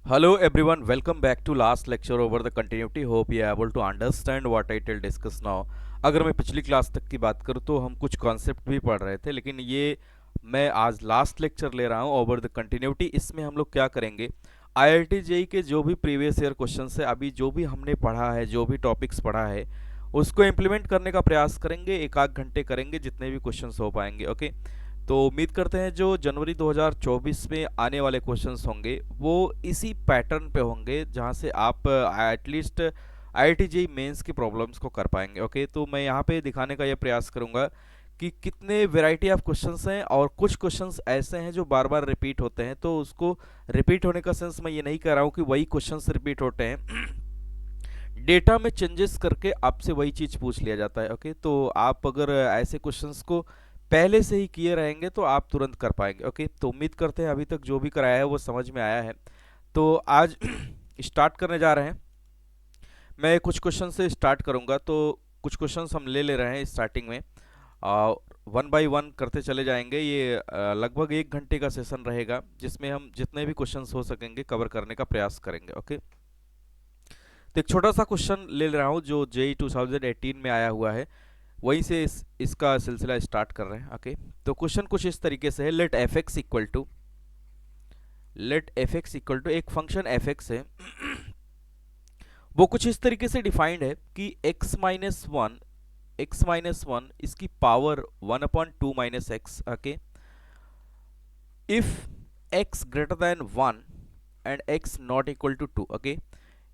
Hello everyone, welcome back to last lecture over the continuity. Hope you are able to understand what I tell discuss now. अगर मैं पिछली class तक की बात करूँ तो हम कुछ कॉन्सेप्ट भी पढ़ रहे थे, लेकिन ये मैं आज लास्ट लेक्चर ले रहा हूँ ओवर द कंटिन्यूटी। इसमें हम लोग क्या करेंगे, आईआईटी जेई के जो भी प्रीवियस ईयर क्वेश्चन है, अभी जो भी हमने पढ़ा है, जो भी टॉपिक्स पढ़ा है, उसको इम्प्लीमेंट करने का प्रयास करेंगे। एक आध घंटे करेंगे, जितने भी क्वेश्चंस हो पाएंगे। ओके, तो उम्मीद करते हैं जो जनवरी 2024 में आने वाले क्वेश्चंस होंगे वो इसी पैटर्न पे होंगे, जहां से आप एटलीस्ट आईआईटी जेईई मेंस की प्रॉब्लम्स को कर पाएंगे। ओके, तो मैं यहाँ पे दिखाने का ये प्रयास करूँगा कि कितने वैरायटी ऑफ क्वेश्चंस हैं, और कुछ क्वेश्चंस ऐसे हैं जो बार बार रिपीट होते हैं। तो उसको रिपीट होने का सेंस मैं ये नहीं कह रहा हूँ कि वही क्वेश्चंस रिपीट होते हैं, डेटा में चेंजेस करके आपसे वही चीज़ पूछ लिया जाता है। ओके, तो आप अगर ऐसे क्वेश्चंस को पहले से ही किए रहेंगे तो आप तुरंत कर पाएंगे। ओके, तो उम्मीद करते हैं अभी तक जो भी कराया है वो समझ में आया है। तो आज स्टार्ट करने जा रहे हैं। मैं कुछ क्वेश्चन से स्टार्ट करूंगा, तो कुछ क्वेश्चंस हम ले रहे हैं स्टार्टिंग में, वन बाय वन करते चले जाएंगे। ये लगभग 1 घंटे का सेशन रहेगा, जिसमें हम जितने भी क्वेश्चंस हो सकेंगे कवर करने का प्रयास करेंगे। ओके, तो एक छोटा सा क्वेश्चन ले रहा हूँ जो जेई 2018 में आया हुआ है, वहीं से इसका सिलसिला स्टार्ट कर रहे हैं। ओके, तो क्वेश्चन कुछ इस तरीके से है, let f x equal to एक फंक्शन एफ एक्स है, वो कुछ इस तरीके से डिफाइंड है कि x-1 इसकी power 1/2 - x। Okay, if x greater than 1 and x not equal to 2। Okay,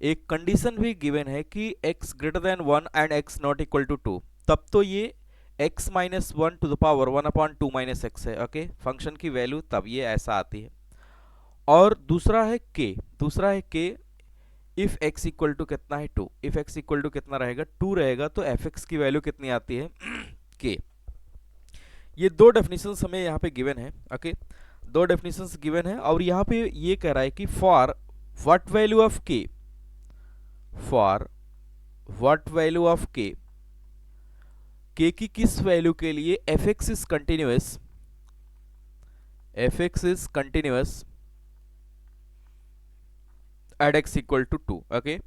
एक कंडीशन भी गिवन है कि x greater than 1 and x not equal to 2, तब तो ये x-1 to the power 1/2 - x है। ओके, फंक्शन की वैल्यू तब ये ऐसा आती है। और दूसरा है k, if x equal to कितना है 2, इफ x इक्वल टू कितना रहेगा 2 रहेगा, तो fx की वैल्यू कितनी आती है k। ये दो डेफिनेशंस हमें यहाँ पे गिवन है। ओके, दो डेफिनेशंस गिवन है, और यहाँ पे ये कह रहा है कि for what value of k, for what value of k, k की किस वैल्यू के लिए fx is continuous, at x equal to 2। Okay,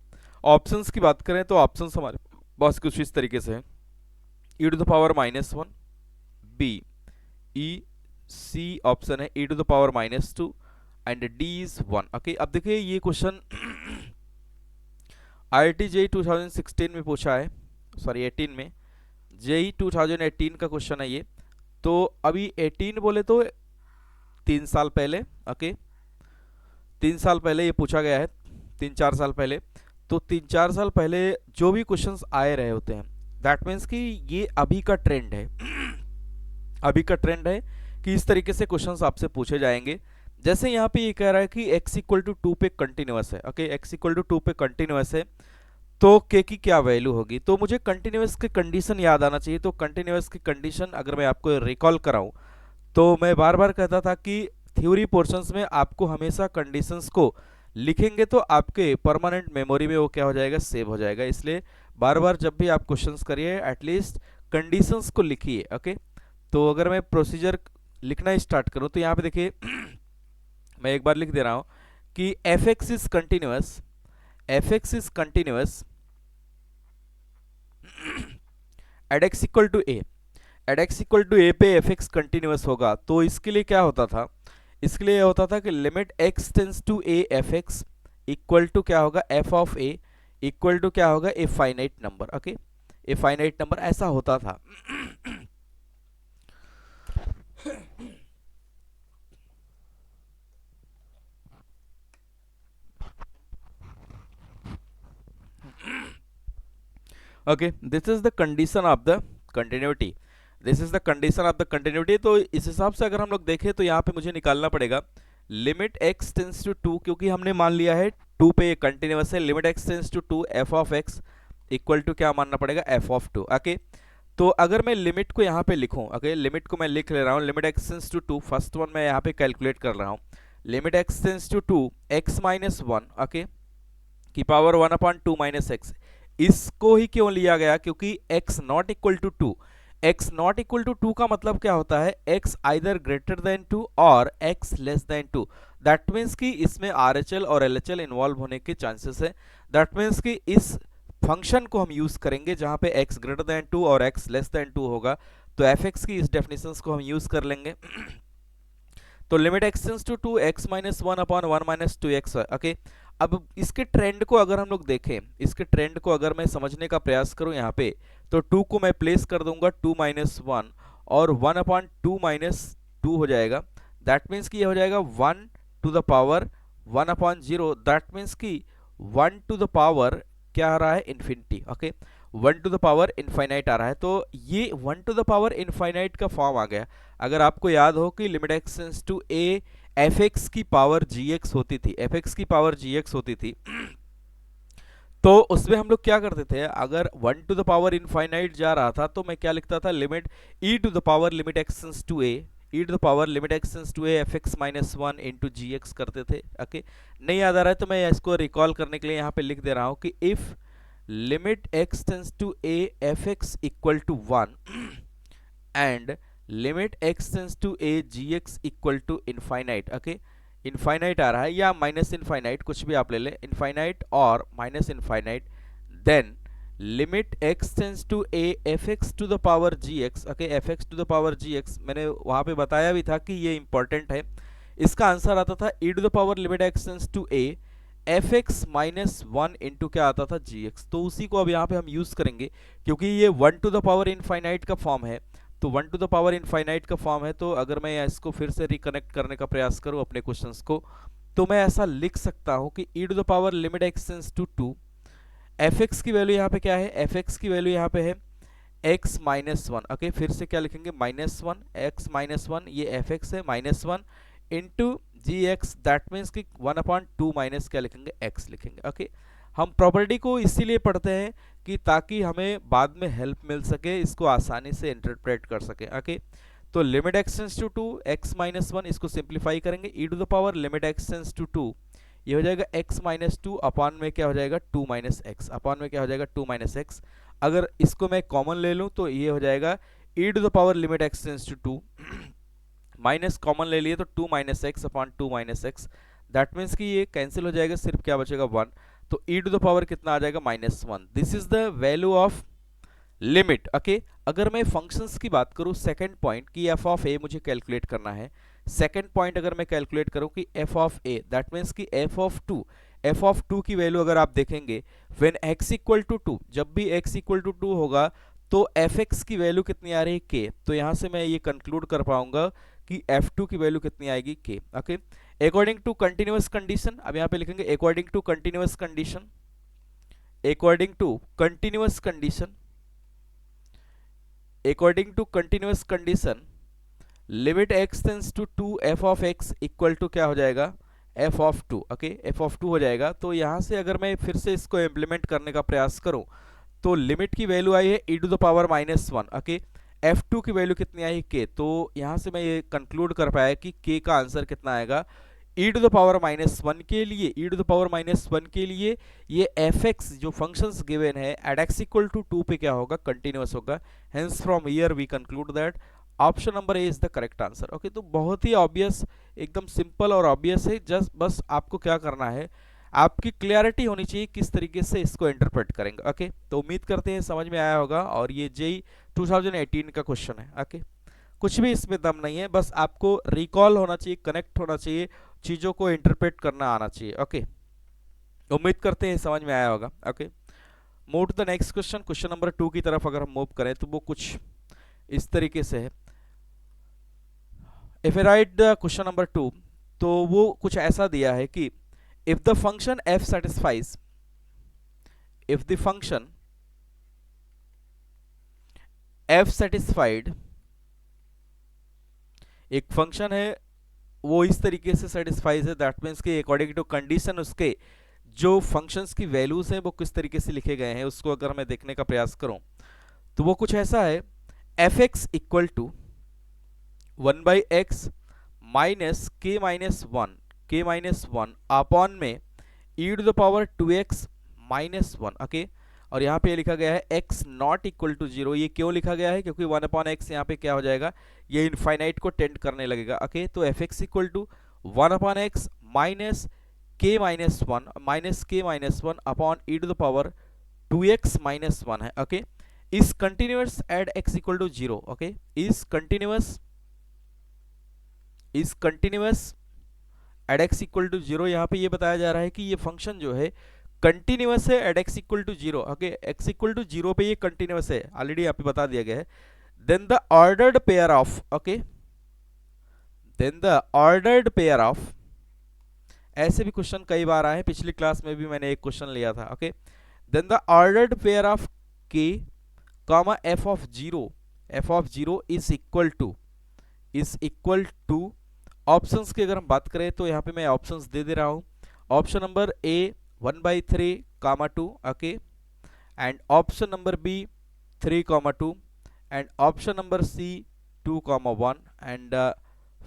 options की बात करें तो ऑप्शंस हमारे पास कुछ इस तरीके से है, e to the power -1, B E, C option है e to the power -2, and D is 1। Okay, अब देखिए ये क्वेश्चन आईआईटी जेई 2016 में पूछा है, सॉरी 18 में, जेई 2018 का क्वेश्चन है ये। तो अभी 18 बोले तो 3 साल पहले। ओके, 3 साल पहले ये पूछा गया है, 3-4 साल पहले। तो 3-4 साल पहले जो भी क्वेश्चंस आए रहे होते हैं, दैट मीन्स कि ये अभी का ट्रेंड है, अभी का ट्रेंड है कि इस तरीके से क्वेश्चंस आपसे पूछे जाएंगे। जैसे यहाँ पे ये कह रहा है कि x इक्वल टू 2 पे कंटिन्यूअस है। ओके, x इक्वल टू 2 पे कंटिन्यूअस है, तो k की क्या वैल्यू होगी। तो मुझे कंटिन्यूअस की कंडीशन याद आना चाहिए। तो कंटिन्यूअस की कंडीशन अगर मैं आपको रिकॉल कराऊं, तो मैं बार बार कहता था कि थ्योरी पोर्शंस में आपको हमेशा कंडीशंस को लिखेंगे तो आपके परमानेंट मेमोरी में वो क्या हो जाएगा, सेव हो जाएगा। इसलिए बार बार जब भी आप क्वेश्चंस करिए एटलीस्ट कंडीशंस को लिखिए। ओके, तो अगर मैं प्रोसीजर लिखना स्टार्ट करूं तो यहाँ पे देखिए मैं एक बार लिख दे रहा हूं कि f x is continuous, at x equal to a, at x equal to a पे एफ एक्स कंटिन्यूअस होगा। तो इसके लिए क्या होता था, इसके लिए होता था कि limit x tends to a f x equal to क्या होगा, f of a equal to क्या होगा, a finite number. Okay, a finite number ऐसा होता था। Okay, this is the condition of the continuity, this is the condition of the continuity. तो इस हिसाब से अगर हम लोग देखें तो यहाँ पे मुझे निकालना पड़ेगा लिमिट x टेंस टू 2, क्योंकि हमने मान लिया है 2 पे ये कंटिन्यूअस है। Limit x tends to 2 f of x equal to क्या मानना पड़ेगा, एफ ऑफ 2। ओके, तो अगर मैं लिमिट को यहाँ पे लिखूँ, ओके, लिमिट को मैं लिख ले रहा हूँ, limit x tends to 2, first one मैं यहाँ पे कैलकुलेट कर रहा हूँ, limit x tends to 2 x-1, okay, की पावर 1/2 - x। इसको ही क्यों लिया गया, क्योंकि x not equal to 2, x not equal to 2 का मतलब क्या होता है, x आइदर ग्रेटर देन 2 और x less then 2। That means कि इसमें RHL और LHL इन्वॉल्व होने के चांसेस है। दैट मीन्स कि इस फंक्शन को हम यूज करेंगे जहां पे x ग्रेटर देन 2 और x लेस देन 2 होगा, तो fx की इस डेफिनेशंस को हम यूज कर लेंगे। तो limit x tends to 2 x minus 1 upon 1 minus 2x, okay. अब इसके ट्रेंड को अगर हम लोग देखें, इसके ट्रेंड को अगर मैं समझने का प्रयास करूं यहाँ पे, तो 2 को मैं प्लेस कर दूंगा 2 माइनस 1 और 1 अपॉन 2 माइनस 2 हो जाएगा। दैट मीन्स कि ये हो जाएगा 1 to the power 1 upon 0। That means कि 1 टू द पावर क्या आ रहा है, infinity, okay. 1 to the power infinite आ रहा है, तो ये 1 टू द पावर इनफाइनाइट का फॉर्म आ गया। अगर आपको याद हो कि limit x tends to a fx की पावर gx होती थी, fx की पावर gx होती थी, तो उसमें हम लोग क्या करते थे, अगर 1 टू द पावर इनफाइनाइट जा रहा था तो मैं क्या लिखता था, limit e to the power limit x tends to a, e to the power limit x tends to a fx minus 1 into gx करते थे, ओके। नहीं याद आ रहा है तो मैं इसको रिकॉल करने के लिए यहाँ पे लिख दे रहा हूँ कि if limit x tends to a fx equal to 1 and limit x tends to a gx equal to infinite, okay. Infinite आ रहा है या माइनस इनफाइनाइट, कुछ भी आप ले लें, इनफाइनाइट और minus infinite, then limit x tends to a fx to the power gx, okay. fx to the power gx मैंने वहां पे बताया भी था कि ये इंपॉर्टेंट है। इसका आंसर आता था e to the power limit x tends to a fx minus 1 into क्या आता था, gx। तो उसी को अब यहाँ पे हम यूज करेंगे क्योंकि ये 1 टू द पावर इनफाइनाइट का फॉर्म है, तो 1 टू द पावर इनफाइनाइट का फॉर्म है। तो अगर मैं इसको फिर से रिकनेक्ट करने का प्रयास करूं अपने क्वेश्चंस को, तो मैं ऐसा लिख सकता हूं कि e to the power limit x tends to 2, fx की वैल्यू यहाँ पे क्या है, fx की वैल्यू यहाँ पे है x माइनस 1, ओके। फिर से क्या लिखेंगे, माइनस 1, x माइनस 1, ये fx है, minus 1 into gx, that means कि 1 अपॉन 2 माइनस क्या लिखेंगे, x लिखेंगे, ओके। हम प्रॉपर्टी को इसीलिए पढ़ते हैं कि ताकि हमें बाद में हेल्प मिल सके, इसको आसानी से इंटरप्रेट कर सके, ओके। तो limit x tends to 2 x minus 1, इसको सिंप्लीफाई करेंगे, e to the power limit x tends to 2, ये हो जाएगा x माइनस 2 अपॉन में क्या हो जाएगा 2 माइनस एक्स, अपॉन में क्या हो जाएगा 2 माइनस एक्स। अगर इसको मैं कॉमन ले लूं तो ये हो जाएगा e to the power limit x tends to 2, minus common ले लिए तो 2 minus x upon 2 minus x, that means कि ये कैंसिल हो जाएगा, सिर्फ क्या बचेगा 1, तो e टू द पावर कितना आ जाएगा, minus 1। This is the value of limit, okay. अगर मैं फंक्शंस की बात करूं, सेकंड पॉइंट की f ऑफ a मुझे कैलकुलेट करना है, सेकंड पॉइंट अगर मैं कैलकुलेट करूं कि f of a, that means कि f ऑफ 2 की वैल्यू अगर आप देखेंगे व्हेन x इक्वल टू 2, जब भी x इक्वल टू 2 होगा तो fx की वैल्यू कितनी आ रही है, k। तो यहां से मैं ये कंक्लूड कर पाऊंगा कि f2 की वैल्यू कितनी आएगी, k, okay. According to continuous condition, अब यहां पे लिखेंगे according to continuous condition, according to continuous condition, according to continuous condition limit x tends to 2 f of x equal to क्या हो जाएगा, f of 2, okay, f of 2 हो जाएगा। तो यहां से अगर मैं फिर से इसको इम्प्लीमेंट करने का प्रयास करूं तो लिमिट की वैल्यू आई है e to the power minus 1, okay. f2 की वैल्यू कितनी आई, k। तो यहां से मैं ये कंक्लूड कर पाया कि k का आंसर कितना आएगा, e to the power minus 1 के लिए, e to the power minus 1 के लिए ये fx जो फंक्शंस गिवन है एट x इक्वल टू 2 पे क्या होगा, कंटिन्यूअस होगा। Hence from here we conclude that option number A is the correct answer, okay. तो बहुत ही ऑब्वियस, एकदम सिंपल और ऑब्वियस है, जस्ट बस आपको क्या करना है, आपकी क्लियरिटी होनी चाहिए किस तरीके से इसको इंटरप्रेट करेंगे, ओके। तो उम्मीद करते हैं समझ में आया होगा, और ये जेई 2018 का क्वेश्चन है, ओके। कुछ भी इसमें दम नहीं है, बस आपको रिकॉल होना चाहिए, कनेक्ट होना चाहिए, चीज़ों को इंटरप्रेट करना आना चाहिए, ओके। उम्मीद करते हैं समझ में आया होगा, okay. Move to the next question, question number 2 की तरफ अगर हम मूव करें तो वो कुछ इस तरीके से है। If I right the question number 2, तो वो कुछ ऐसा दिया है कि if the function f satisfies, if the function f satisfied, एक फंक्शन है वो इस तरीके से सेटिस्फाइज है, दैट मीन्स कि अकॉर्डिंग टू कंडीशन उसके जो फंक्शंस की वैल्यूज हैं वो किस तरीके से लिखे गए हैं, उसको अगर मैं देखने का प्रयास करूं तो वो कुछ ऐसा है, fx equal to 1 by x minus के माइनस वन अपॉन में e to the power 2x minus 1, okay. और यहाँ पे लिखा गया है x नॉट इक्वल टू 0, ये क्यों लिखा गया है, क्योंकि 1 अपॉन एक्स यहाँ पे क्या हो जाएगा, ये इनफाइनाइट को टेंड करने लगेगा, ओके। तो fx equal to 1 upon x minus के minus one upon e to the power 2x minus one है। Okay, is continuous at x equal to zero. Okay, is continuous at x equal to zero. यहाँ पे ये बताया जा रहा है कि ये फंक्शन जो है कंटिन्यूअस है at x equal to zero. Okay, x equal to zero पे ये कंटिन्यूअस है, ऑलरेडी यहाँ पे बता दिया गया है। Then the ordered pair of, okay, then the ordered pair of, ऐसे भी क्वेश्चन कई बार आए हैं, पिछली क्लास में भी मैंने एक क्वेश्चन लिया था। Okay, then the ordered pair of k comma f of zero is equal to options की अगर हम बात करें तो यहाँ पे मैं ऑप्शंस दे रहा हूँ। Option number A 1/3 comma 2, okay, and option number B 3,2 and option number C 2,1 and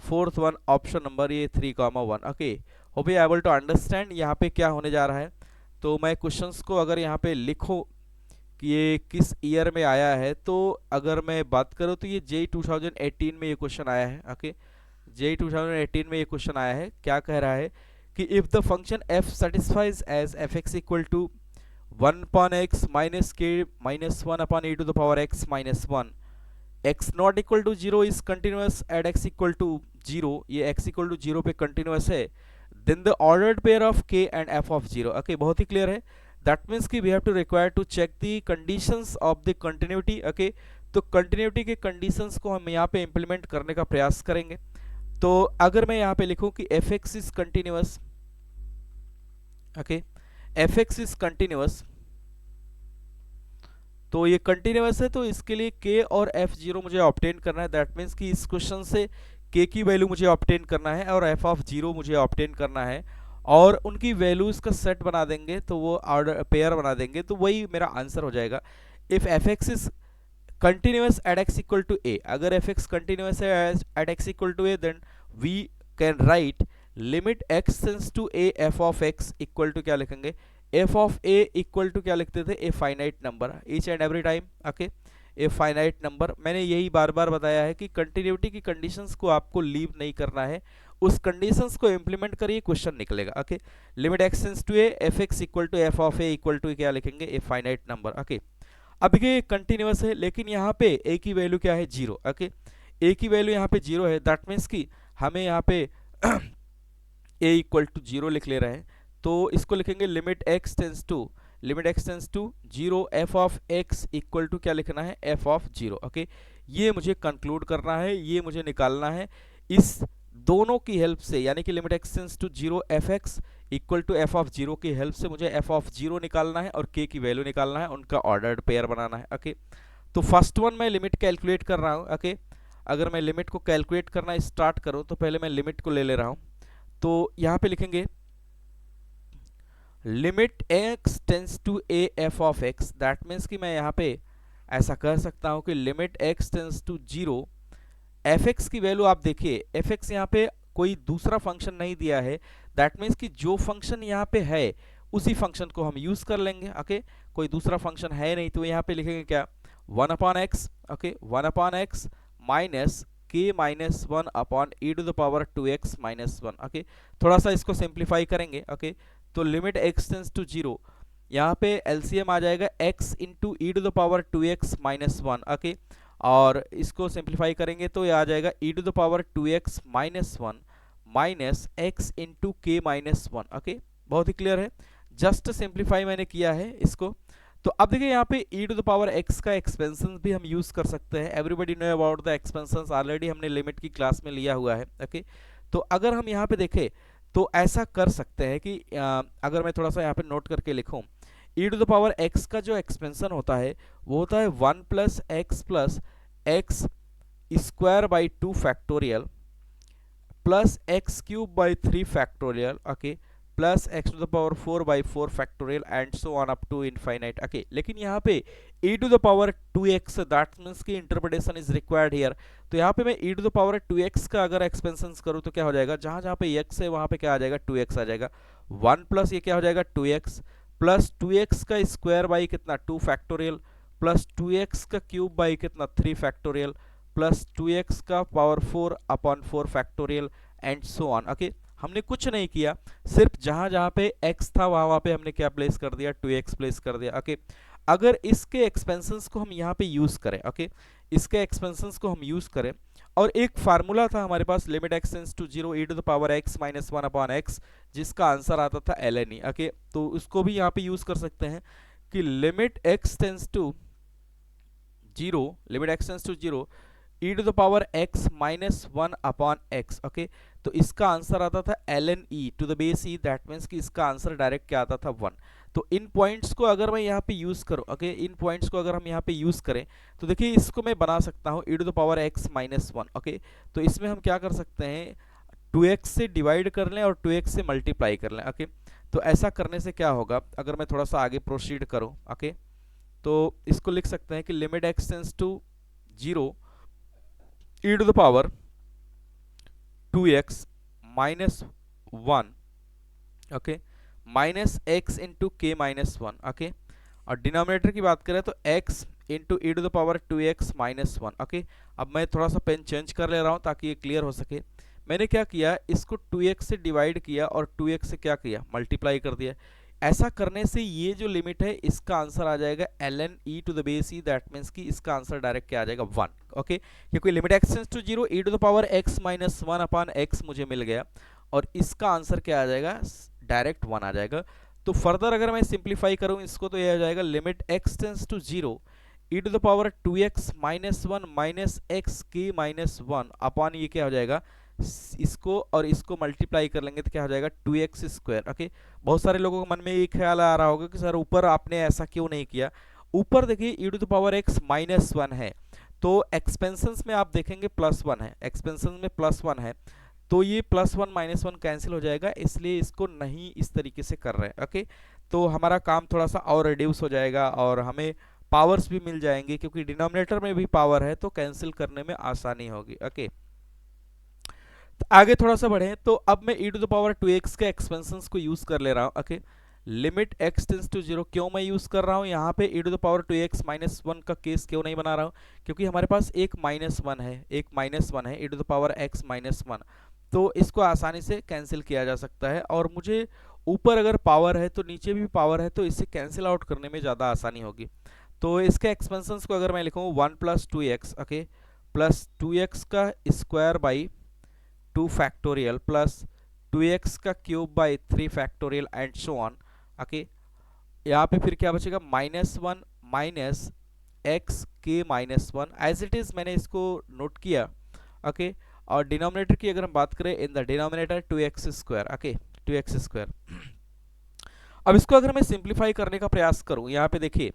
fourth one option number ये 3,1। Okay, hope you able to understand यहाँ पे क्या होने जा रहा है। तो मैं क्वेश्चंस को अगर यहाँ पे लिखो कि ये किस ईयर में आया है, तो अगर मैं बात करूँ तो ये JEE 2018 में ये क्वेश्चन आया है। ओके, JEE 2018 में ये क्वेश्चन आया है। क्या कह रहा है कि if the function f satisfies as fx equal to 1 upon x minus के minus one upon e to the power x minus one, x not equal to zero is continuous at x equal to zero, ये x equal to zero पे continuous है, then the ordered pair of k and f of zero. Okay, बहुत ही clear है। That means कि we have to require to check the conditions of the continuity. Okay, तो continuity के conditions को हम यहाँ पे इंप्लीमेंट करने का प्रयास करेंगे। तो अगर मैं यहाँ पे लिखूं कि fx is continuous, okay, fx is continuous, तो ये कंटिन्यूअस है, तो इसके लिए k और f0 मुझे ऑब्टेन करना है। दैट मीन्स कि इस क्वेश्चन से k की वैल्यू मुझे ऑब्टेन करना है और f ऑफ जीरो मुझे ऑब्टेन करना है, और उनकी वैल्यूज का सेट बना देंगे तो वो ऑर्डर पेयर बना देंगे, तो वही मेरा आंसर हो जाएगा। If fx is continuous at x equal to a, अगर fx continuous है at x equal to a, then we can write limit x tends to a f of x equal to क्या लिखेंगे, f of a equal to क्या लिखते थे, a finite number each and every time। Okay, a finite number, मैंने यही बार बार बताया है कि कंटिन्यूटी की कंडीशंस को आपको लीव नहीं करना है, उस कंडीशंस को इंप्लीमेंट करिए, क्वेश्चन निकलेगा। Okay, limit x tends to a f x equal to f of a equal to क्या लिखेंगे, a finite number। ओके, अब ये कंटिन्यूअस है, लेकिन यहाँ पे a की वैल्यू क्या है, जीरो। ओके, a की वैल्यू यहाँ पे जीरो है, दैट मीन्स कि हमें यहाँ पे a इक्वल टू जीरो लिख ले रहे हैं, तो इसको लिखेंगे limit x tends to zero f of x equal to क्या लिखना है, f ऑफ जीरो। ओके, ये मुझे कंक्लूड करना है, ये मुझे निकालना है इस दोनों की हेल्प से, यानी कि limit x tends to zero F x equal to F of zero की हेल्प से मुझे एफ ऑफ जीरो निकालना है और k की वैल्यू निकालना है, उनका ऑर्डर्ड पेयर बनाना है। ओके, तो फर्स्ट वन मैं लिमिट कैलकुलेट कर रहा हूँ। ओके, अगर मैं लिमिट को कैलकुलेट करना स्टार्ट करूँ तो पहले मैं लिमिट को ले रहा हूँ, तो यहाँ पे लिखेंगे limit x tends to a f of x, that means कि मैं यहाँ पे ऐसा कह सकता हूँ कि limit x tends to zero F x की वैल्यू, आप देखिए एफ एक्स यहाँ पे कोई दूसरा फंक्शन नहीं दिया है, दैट मीन्स कि जो फंक्शन यहाँ पे है उसी फंक्शन को हम यूज कर लेंगे। ओके, कोई दूसरा फंक्शन है नहीं, तो यहाँ पे लिखेंगे क्या, 1 upon x. Okay, 1 upon x minus k minus one upon e to the power 2x minus one. Okay, थोड़ा सा इसको सिंप्लीफाई करेंगे। ओके, तो limit x tends to zero, यहाँ पे एलसीएम आ जाएगा x into E to the power 2x minus one. Okay, और इसको सिंप्लीफाई करेंगे तो ये आ जाएगा e to the power 2x minus one minus x into K minus one. Okay, बहुत ही क्लियर है, जस्ट सिंप्लीफाई मैंने किया है इसको। तो अब देखिए यहाँ पे e to the power x का एक्सपेंशन भी हम यूज कर सकते हैं। Everybody know about the expansion, already हमने लिमिट की क्लास में लिया हुआ है। ओके, तो अगर हम यहाँ पे देखें तो ऐसा कर सकते हैं कि अगर मैं थोड़ा सा यहाँ पे नोट करके लिखूँ, e to the power x का जो एक्सपेंशन होता है वो होता है 1 plus x square by 2 factorial plus x cube by 3 factorial. Okay, plus x to the power 4 by 4 factorial and so on up to infinite. Okay, लेकिन यहाँ पे e to the power 2x, that means की interpretation is required here. तो यहाँ पे मैं e to the power 2x का अगर एक्सपेंशन करूँ तो क्या हो जाएगा, जहाँ जहाँ पे x है वहाँ पे क्या आ जाएगा, 2x आ जाएगा। 1 प्लस ये क्या हो जाएगा 2x प्लस 2x का स्क्वायर बाई कितना 2 फैक्टोरियल प्लस 2x का क्यूब बाई कितना 3 फैक्टोरियल प्लस 2x का power 4 upon 4 factorial and so on. Okay, हमने कुछ नहीं किया, सिर्फ जहां जहां पे x था वहां वहां पे हमने क्या प्लेस कर दिया, 2x प्लेस कर दिया। ओके, अगर इसके एक्सपेंशंस को हम यहाँ पे यूज करें, ओके, इसके एक्सपेंशंस को हम यूज करें, और एक फार्मूला था हमारे पास limit x tends to zero E to the power x minus one upon x, जिसका आंसर आता था ln ई। ओके, तो उसको भी यहाँ पे यूज कर सकते हैं कि limit x tends to zero, limit x tends to zero E to the power x minus one upon x. Okay, तो इसका आंसर आता था ln E to the base E, that means कि इसका आंसर डायरेक्ट क्या आता था 1। तो इन पॉइंट्स को अगर मैं यहाँ पे यूज करूँ, ओके, इन पॉइंट्स को अगर हम यहाँ पे यूज करें तो देखिए इसको मैं बना सकता हूँ e to the power x minus one. Okay, तो इसमें हम क्या कर सकते हैं, 2x से डिवाइड कर लें और 2x से मल्टीप्लाई कर लें। ओके, तो ऐसा करने से क्या होगा, अगर मैं थोड़ा सा आगे प्रोसीड करूँ, ओके, तो इसको लिख सकते हैं कि limit x tends to zero E to the power 2x minus one, okay, minus x into K minus one. Okay, और डिनोमिनेटर की बात करें तो x into E to the power 2x minus one. Okay, अब मैं थोड़ा सा pen change कर ले रहा हूँ ताकि ये क्लियर हो सके। मैंने क्या किया, इसको 2x से डिवाइड किया और 2x से क्या किया, मल्टीप्लाई कर दिया। ऐसा करने से ये जो लिमिट है इसका आंसर आ जाएगा ln e to the base E, that means कि इसका आंसर डायरेक्ट क्या आ जाएगा 1। ओके, क्योंकि limit x tends to zero E to the power x minus one upon x मुझे मिल गया, और इसका आंसर क्या आ जाएगा, डायरेक्ट 1 आ जाएगा। तो फर्दर अगर मैं सिंप्लीफाई करूं इसको तो ये आ जाएगा limit x tends to zero E to the power 2x minus one minus x K minus one upon ये क्या हो जाएगा, इसको और इसको मल्टीप्लाई कर लेंगे तो क्या हो जाएगा 2x स्क्वायर। ओके, बहुत सारे लोगों के मन में ये ख्याल आ रहा होगा कि सर ऊपर आपने ऐसा क्यों नहीं किया। ऊपर देखिए e to the power x minus one है, तो एक्सपेंशंस में आप देखेंगे प्लस वन है, एक्सपेंशन में प्लस वन है, तो ये plus one minus one cancel हो जाएगा, इसलिए इसको नहीं इस तरीके से कर रहे हैं। ओके, तो हमारा काम थोड़ा सा और रिड्यूस हो जाएगा और हमें पावर्स भी मिल जाएंगे, क्योंकि डिनोमिनेटर में भी पावर है तो कैंसिल करने में आसानी होगी। ओके, तो आगे थोड़ा सा बढ़े, तो अब मैं e to the power 2x के एक्सपेंशंस को यूज कर ले रहा हूँ। Okay, limit x tends to zero क्यों मैं यूज कर रहा हूँ यहाँ पे, e to the power 2x minus one का केस क्यों नहीं बना रहा हूँ, क्योंकि हमारे पास एक माइनस वन है, एक माइनस वन है, e to the power x minus one, तो इसको आसानी से कैंसिल किया जा सकता है। और मुझे ऊपर अगर पावर है तो नीचे भी पावर है, तो इससे कैंसिल आउट करने में ज़्यादा आसानी होगी। तो इसके एक्सपेंशंस को अगर मैं लिखूँ 1 plus 2x, okay, plus 2x का square by 2 factorial plus 2x का cube by 3 factorial and so on. Okay, यहाँ पे फिर क्या बचेगा, minus one minus x K minus one, as it is मैंने इसको नोट किया। ओके, और डिनोमिनेटर की अगर हम बात करें, in the denominator 2x square. Okay, 2x square. अब इसको अगर मैं सिंप्लीफाई करने का प्रयास करूं, यहाँ पे देखिए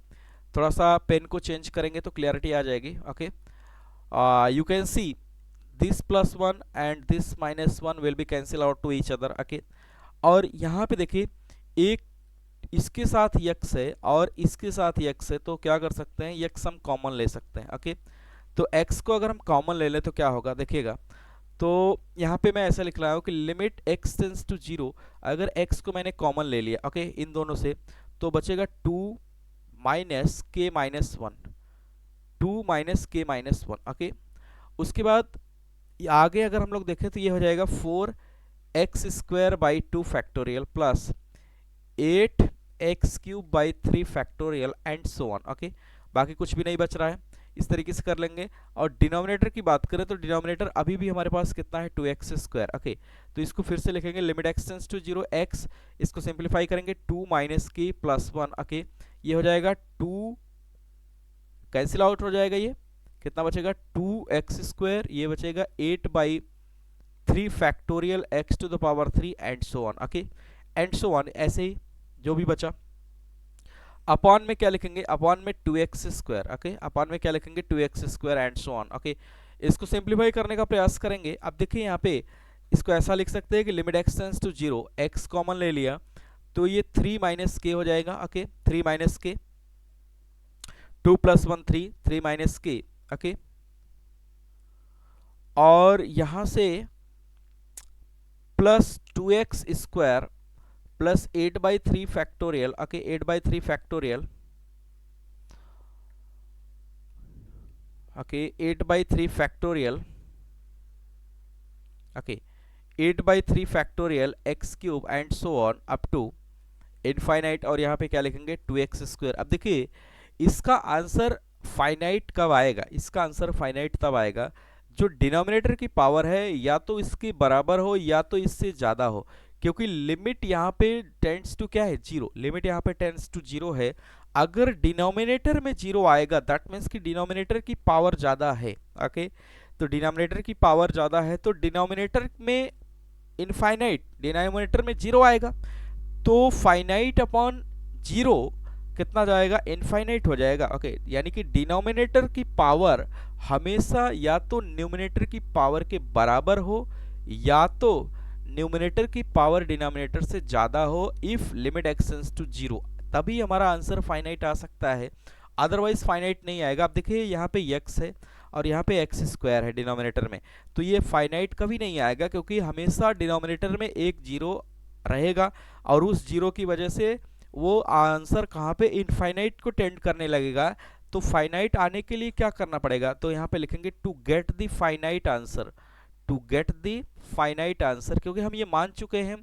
थोड़ा सा पेन को चेंज करेंगे तो क्लियरिटी आ जाएगी। Okay, you can see this plus one and this minus one will be cancel out to each other। Okay, और यहाँ पे देखिए एक इसके साथ x है और इसके साथ x है, तो क्या कर सकते हैं, x हम कॉमन ले सकते हैं। ओके, तो x को अगर हम कॉमन ले लें तो क्या होगा देखिएगा, तो यहाँ पे मैं ऐसा लिख रहा हूँ कि limit x tends to zero, अगर x को मैंने कॉमन ले लिया, ओके, इन दोनों से, तो बचेगा 2 माइनस के माइनस वन, 2 माइनस के माइनस वन। ओके, उसके बाद आगे अगर हम लोग देखें तो ये हो जाएगा 4x square by 2 factorial plus 8x cube by 3 factorial and so on. Okay, बाकी कुछ भी नहीं बच रहा है, इस तरीके से कर लेंगे। और डिनोमिनेटर की बात करें तो डिनोमिनेटर अभी भी हमारे पास कितना है, 2x स्क्वायर। ओके, तो इसको फिर से लिखेंगे limit x tends to zero x, इसको सिंप्लीफाई करेंगे 2 माइनस के प्लस वन। ओके, ये हो जाएगा 2 कैंसिल आउट हो जाएगा, ये कितना बचेगा 2x स्क्वायर, ये बचेगा 8 by 3 factorial x to the power 3 and so on. Okay, and so on, ऐसे ही जो भी बचा। अपॉन में क्या लिखेंगे, अपॉन में 2x स्क्वायर। ओके, अपॉन में क्या लिखेंगे 2x square and so on. Okay, इसको सिंप्लीफाई करने का प्रयास करेंगे। अब देखिए यहाँ पे इसको ऐसा लिख सकते हैं कि limit x tends to zero, x common ले लिया तो ये 3 माइनस के हो जाएगा। Okay, 3 minus K, 2 plus one 3, 3 minus K. Okay, और यहां से plus 2x square plus 8 by 3 factorial. Okay, 8 by 3 factorial. Okay, 8 by 3 factorial. Okay, 8/3 factorial x cube and so on up to infinite, और यहाँ पे क्या लिखेंगे 2x स्क्वायर। अब देखिए इसका आंसर फाइनाइट कब आएगा, इसका आंसर फाइनाइट तब आएगा जो डिनोमिनेटर की पावर है या तो इसके बराबर हो या तो इससे ज़्यादा हो, क्योंकि लिमिट यहाँ पे टेंड्स टू क्या है, जीरो। लिमिट यहाँ पे टेंड्स टू जीरो है। अगर डिनोमिनेटर में जीरो आएगा दैट मीन्स कि डिनोमिनेटर की पावर ज़्यादा है। ओके, तो डिनोमिनेटर की पावर ज़्यादा है तो डिनोमिनेटर में इनफाइनाइट, डिनोमिनेटर में जीरो आएगा तो फाइनाइट अपॉन जीरो कितना जाएगा, इनफाइनाइट हो जाएगा। ओके, यानी कि डिनोमिनेटर की पावर हमेशा या तो न्यूमिनेटर की पावर के बराबर हो या तो न्यूमिनेटर की पावर डिनोमिनेटर से ज़्यादा हो if limit x tends to zero, तभी हमारा आंसर फाइनाइट आ सकता है, अदरवाइज फाइनाइट नहीं आएगा। आप देखिए यहाँ पे x है और यहाँ पे एक्स स्क्वायर है डिनोमिनेटर में, तो ये फाइनाइट कभी नहीं आएगा क्योंकि हमेशा डिनोमिनेटर में एक जीरो रहेगा और उस जीरो की वजह से वो आंसर कहाँ पे इनफाइनाइट को टेंड करने लगेगा। तो फाइनाइट आने के लिए क्या करना पड़ेगा, तो यहाँ पे लिखेंगे to get the finite answer, to get the finite answer, क्योंकि हम ये मान चुके हैं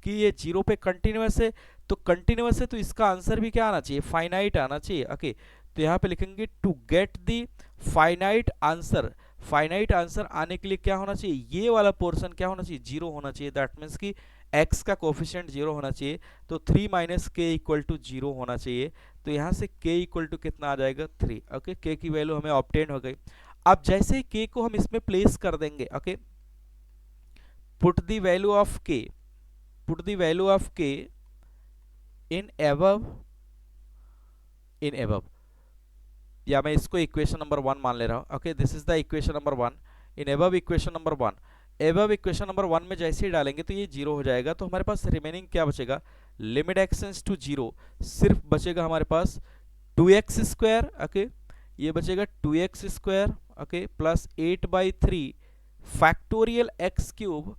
कि ये जीरो पे कंटिन्यूअस है, तो कंटिन्यूअस है तो इसका आंसर भी क्या आना चाहिए, फाइनाइट आना चाहिए। ओके, तो यहाँ पे लिखेंगे to get the finite answer, finite answer आने के लिए क्या होना चाहिए, ये वाला पोर्शन क्या होना चाहिए, जीरो होना चाहिए। दैट मीन्स कि x का कोफिशिएंट जीरो होना चाहिए, तो 3 माइनस के इक्वल टू जीरो होना चाहिए। तो यहाँ से k इक्वल टू कितना आ जाएगा 3। ओके, k की वैल्यू हमें ऑब्टेन हो गई। अब जैसे ही k को हम इसमें प्लेस कर देंगे, okay, put the value of k, put the value of k in above, in above, या मैं इसको इक्वेशन नंबर 1 मान ले रहा हूँ। Okay, this is the equation number 1, in above equation number 1। Above equation number 1 में जैसे ही डालेंगे तो ये जीरो हो जाएगा, तो हमारे पास रिमेनिंग क्या बचेगा, लिमिट एक्सटेंड्स टू जीरो, सिर्फ बचेगा हमारे पास 2x स्क्वायर। ओके, ये बचेगा 2x square, okay, plus 8/3 factorial x cube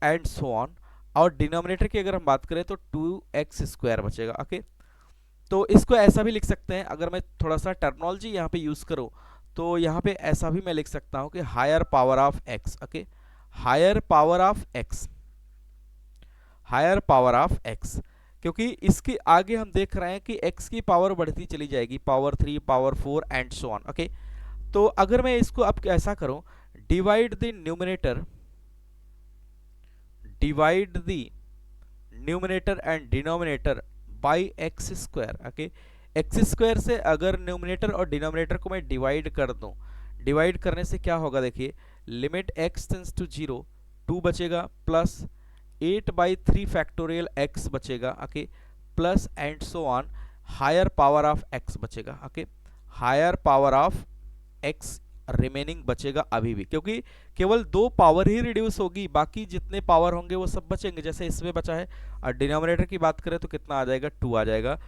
and so on, और डिनोमिनेटर की अगर हम बात करें तो 2x स्क्वायर बचेगा। ओके, तो इसको ऐसा भी लिख सकते हैं, अगर मैं थोड़ा सा टर्मिनोलॉजी यहाँ पे यूज करूँ तो यहाँ पे ऐसा भी मैं लिख सकता हूँ कि higher power of x। Okay, higher power of x, higher power of x, क्योंकि इसके आगे हम देख रहे हैं कि x की पावर बढ़ती चली जाएगी, power 3, power 4 and so on. Okay, तो अगर मैं इसको अब ऐसा करूं, divide the numerator, divide the numerator and denominator by x square. Okay, x square से अगर न्यूमरेटर और डिनोमिनेटर को मैं डिवाइड कर दूं, डिवाइड करने से क्या होगा, देखिए limit x tends to zero, 2 बचेगा, प्लस 8/3 फैक्टोरियल x बचेगा। Okay, plus and so on, higher power of x बचेगा। Okay, higher power of x remaining बचेगा अभी भी, क्योंकि केवल 2 पावर ही रिड्यूस होगी, बाकी जितने पावर होंगे वो सब बचेंगे, जैसे इसमें बचा है। और डिनोमिनेटर की बात करें तो कितना आ जाएगा, 2 आ जाएगा।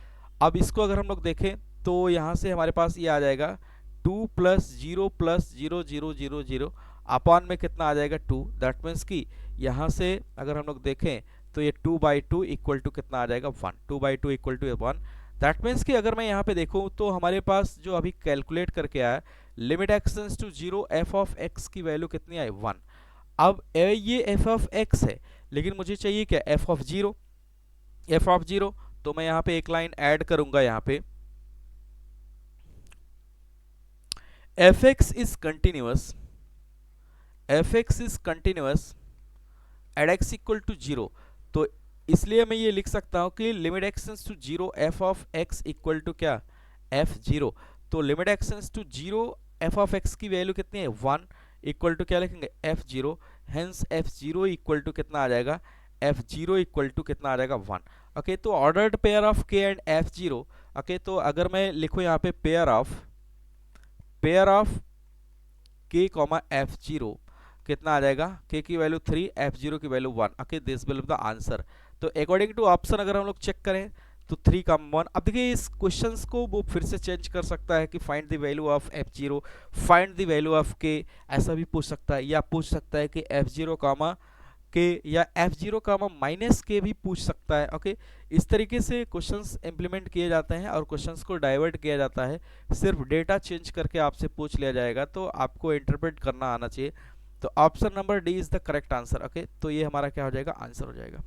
अब इसको अगर हम लोग देखें तो यहाँ से हमारे पास ये आ जाएगा 2 प्लस 0 प्लस 0 0 0 0 अपॉन में कितना आ जाएगा 2। दैट मीन्स कि यहाँ से अगर हम लोग देखें तो ये 2/2 इक्वल टू कितना आ जाएगा 1, 2/2 इक्वल टू 1। दैट मीन्स कि अगर मैं यहाँ पे देखूँ तो हमारे पास जो अभी कैलकुलेट करके आया, limit x tends to zero, F of x की वैल्यू कितनी आई 1। अब ये एफ ऑफ एक्स है, लेकिन मुझे चाहिए क्या, F of zero, F of zero. तो मैं यहाँ पे एक लाइन ऐड करूंगा, यहाँ पे F x is continuous, F x is continuous at x equal to zero, तो इसलिए मैं ये लिख सकता हूँ कि limit x tends to zero F of x equal to क्या, एफ जीरो। तो limit x tends to zero F of x की वैल्यू कितनी है 1, इक्वल टू क्या लिखेंगे, F zero. Hence F zero equal to कितना आ जाएगा, एफ जीरो इक्वल टू कितना आ जाएगा 1। ओके, तो ऑर्डर्ड पेयर ऑफ के एंड एफ जीरो। ओके, तो अगर मैं लिखूँ यहाँ पे पेयर ऑफ के कॉमा एफ जीरो, कितना आ जाएगा, के की वैल्यू 3, एफ जीरो की value 1। Okay, this will be the answer. तो अकॉर्डिंग टू ऑप्शन अगर हम लोग चेक करें तो 3 का 1। अब देखिए इस क्वेश्चंस को वो फिर से चेंज कर सकता है कि find the value of F zero, find the value of के, ऐसा भी पूछ सकता है, या पूछ सकता है कि एफ जीरो कामा के या एफ जीरो कामा माइनस के भी पूछ सकता है। ओके, इस तरीके से क्वेश्चंस इंप्लीमेंट किए जाते हैं और क्वेश्चंस को डाइवर्ट किया जाता है, सिर्फ डेटा चेंज करके आपसे पूछ लिया जाएगा, तो आपको इंटरप्रेट करना आना चाहिए। तो option number D is the correct answer. Okay, तो ये हमारा क्या हो जाएगा, आंसर हो जाएगा।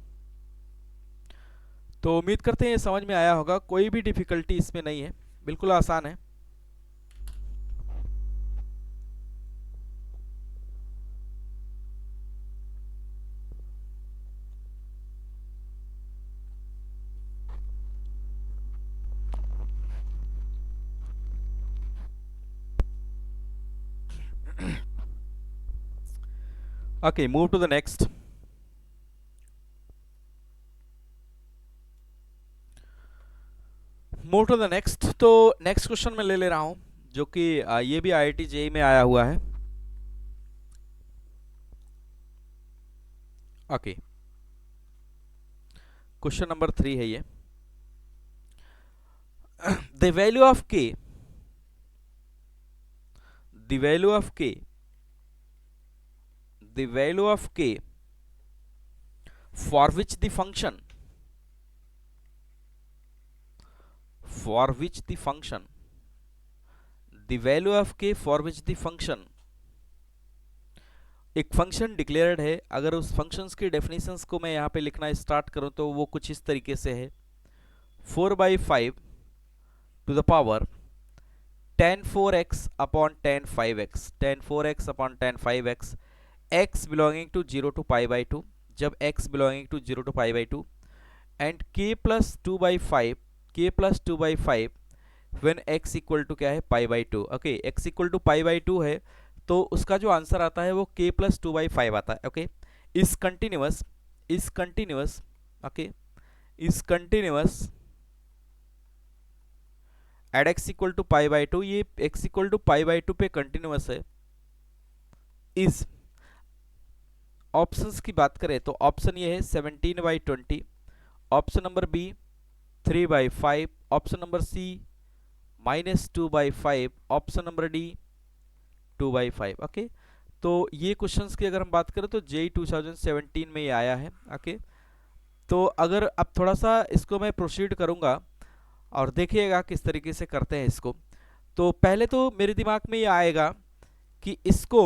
तो उम्मीद करते हैं ये समझ में आया होगा, कोई भी डिफिकल्टी इसमें नहीं है, बिल्कुल आसान है। Okay, move to the next. Move to the next. तो नेक्स्ट क्वेश्चन मैं ले रहा हूं, जो कि ये भी IIT जेईई में आया हुआ है। ओके, क्वेश्चन नंबर 3 है ये। The value of k, the value of k, the value of k for which the function, for which the function, the value of k for which the function, एक function declared है। अगर उस functions की definitions को मैं यहाँ पे लिखना स्टार्ट करूँ तो वो कुछ इस तरीके से है, 4/5 to the power tan 4x upon tan 5x, tan 4x upon tan 5x, x belonging to 0 to π/2, जब x belonging to 0 to π/2, and k plus 2/5, k plus 2/5 when x equal to क्या है, π/2। ओके, x इक्वल टू π/2 है, तो उसका जो answer आता है वो k प्लस 2/5 आता है। ओके, इस कंटिन्यूअस, इस कंटिन्यूअस, ओके, इस continuous at x equal to π/2, ये x इक्वल टू π/2 पे कंटिन्यूअस है। इस ऑप्शंस की बात करें तो ऑप्शन ये है 17/20, option number B 3/5, option number C -2/5, option number D 2/5। Okay, तो ये क्वेश्चंस की अगर हम बात करें तो जेईई 2017 में ये आया है। ओके, तो अगर अब थोड़ा सा इसको मैं प्रोसीड करूंगा और देखिएगा किस तरीके से करते हैं इसको। तो पहले तो मेरे दिमाग में ये आएगा कि इसको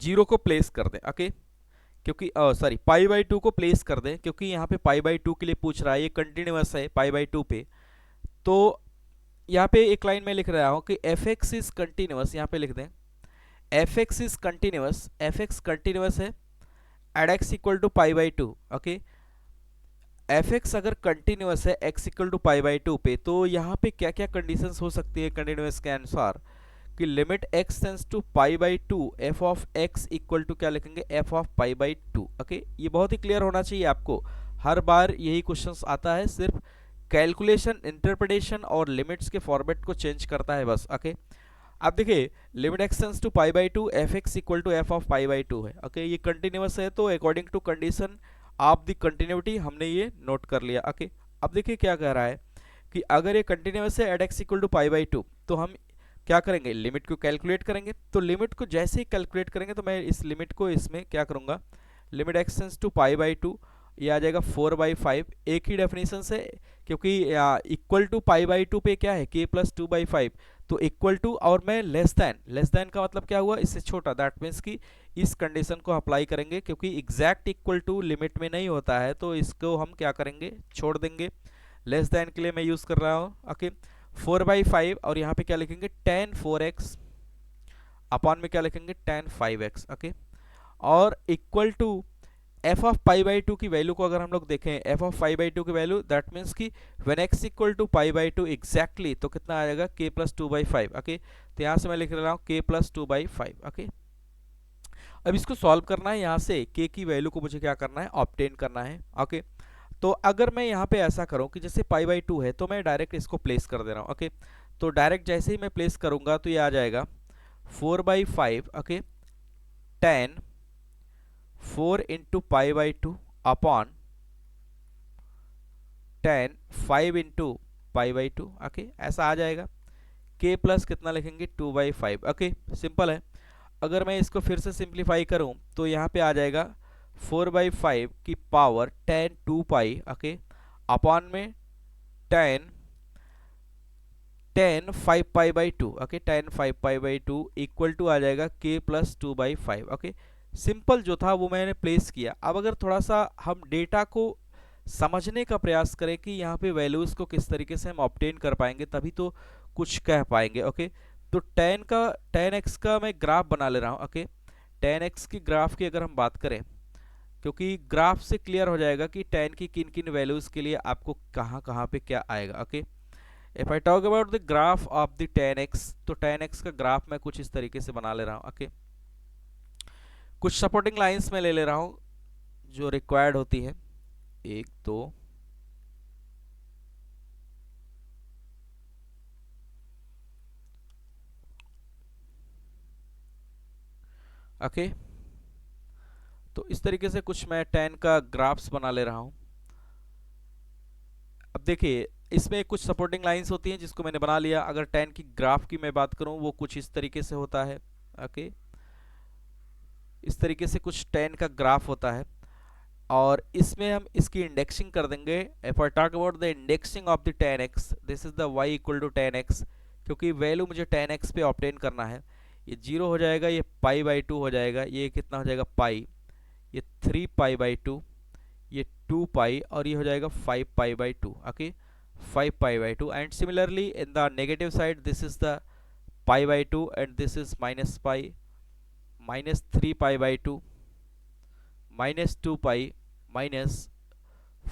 0 को प्लेस कर दें। ओके, क्योंकि सॉरी π/2 को प्लेस कर दें, क्योंकि यहाँ पे π/2 के लिए पूछ रहा है, ये कंटिन्यूअस है π/2 पे। तो यहाँ पे एक लाइन में लिख रहा हूँ कि fx इज कंटिन्यूअस, यहाँ पे लिख दें fx is continuous, fx continuous है at x equal to π/2। Okay, fx अगर कंटिन्यूअस है x इक्वल टू π/2 पे, तो यहाँ पे क्या क्या कंडीशंस हो सकती है कंटिन्यूअस के अनुसार, कि limit x tends to π/2 f of x equal to क्या लिखेंगे, f ऑफ π/2। ओके, ये बहुत ही क्लियर होना चाहिए आपको, हर बार यही क्वेश्चंस आता है, सिर्फ कैलकुलेशन, इंटरप्रिटेशन और लिमिट्स के फॉर्मेट को चेंज करता है बस। ओके, अब देखिए limit x tends to π/2 fx equal to f of π/2 है। ओके, ये कंटिन्यूअस है, तो according to condition of the continuity हमने ये नोट कर लिया। ओके, अब देखिए क्या कह रहा है कि अगर ये कंटिन्यूअस है एट x इक्वल टू π/2, तो हम क्या करेंगे, लिमिट को कैलकुलेट करेंगे। तो लिमिट को जैसे ही कैलकुलेट करेंगे तो मैं इस लिमिट को इसमें क्या करूंगा, लिमिट x टेंस टू π/2, ये आ जाएगा 4/5। एक ही डेफिनेशन से, क्योंकि इक्वल टू π/2 पे क्या है, k प्लस 2/5, तो इक्वल टू और मैं लेस देन का मतलब क्या हुआ, इससे छोटा, दैट मीन्स कि इस कंडीशन को अप्लाई करेंगे, क्योंकि एग्जैक्ट इक्वल टू लिमिट में नहीं होता है, तो इसको हम क्या करेंगे, छोड़ देंगे। लेस देन के लिए मैं यूज कर रहा हूँ। ओके, 4/5 और यहाँ पे क्या लिखेंगे, tan 4x अपॉन में क्या लिखेंगे, tan 5x। ओके, और इक्वल टू f ऑफ π/2 की वैल्यू को अगर हम लोग देखें, f ऑफ π/2 की वैल्यू, दैट मीन्स कि when x equal to π/2 exactly, तो कितना आ जाएगा, k प्लस 2/5। ओके, तो यहाँ से मैं लिख रहा हूँ k प्लस 2/5। ओके, अब इसको सॉल्व करना है, यहाँ से k की वैल्यू को मुझे क्या करना है, ऑब्टेन करना है। ओके, तो अगर मैं यहाँ पे ऐसा करूँ कि जैसे π/2 है, तो मैं डायरेक्ट इसको प्लेस कर दे रहा हूँ। ओके, तो डायरेक्ट जैसे ही मैं प्लेस करूँगा तो ये आ जाएगा 4/5। Okay, tan 4 into π/2 upon tan 5 into π/2। Okay, ऐसा आ जाएगा। k प्लस कितना लिखेंगे, 2/5। ओके, सिंपल है। अगर मैं इसको फिर से सिंप्लीफाई करूं तो यहाँ पे आ जाएगा 4/5 की power tan 2 pi. Okay, upon में tan tan 5 pi by two, okay, tan 5 pi by two equal to आ जाएगा k प्लस 2/5, ओके। सिंपल जो था वो मैंने प्लेस किया। अब अगर थोड़ा सा हम डेटा को समझने का प्रयास करें कि यहाँ पे वैल्यूज को किस तरीके से हम ऑब्टेन कर पाएंगे, तभी तो कुछ कह पाएंगे, ओके। तो tan x का मैं ग्राफ बना ले रहा हूँ, ओके। tan x की ग्राफ की अगर हम बात करें, क्योंकि ग्राफ से क्लियर हो जाएगा कि tan की किन किन वैल्यूज के लिए आपको कहाँ कहाँ पे क्या आएगा, okay. If I talk about the graph of the tan x, तो tan x का ग्राफ मैं कुछ इस तरीके से बना ले रहा हूँ, ओके। कुछ सपोर्टिंग लाइंस में ले ले रहा हूँ जो रिक्वायर्ड होती है, 1 2, ओके। तो इस तरीके से कुछ मैं tan का ग्राफ्स बना ले रहा हूँ। अब देखिए इसमें कुछ सपोर्टिंग लाइंस होती हैं जिसको मैंने बना लिया। अगर tan की ग्राफ की मैं बात करूं वो कुछ इस तरीके से होता है, ओके। इस तरीके से कुछ tan का ग्राफ होता है और इसमें हम इसकी इंडेक्सिंग कर देंगे। If I talk about the indexing of the tan x, this is the y equal to tan x, क्योंकि वैल्यू मुझे tan x पे ऑब्टेन करना है। ये 0 हो जाएगा, ये पाई बाई 2 हो जाएगा, ये कितना हो जाएगा पाई, ये 3 पाई बाई 2, ये 2 पाई और ये हो जाएगा 5 pi by 2, okay. 5 pi by 2, and similarly in the negative side this is the pi by 2 and this is minus pi, minus 3 pi by 2, minus 2 pi, minus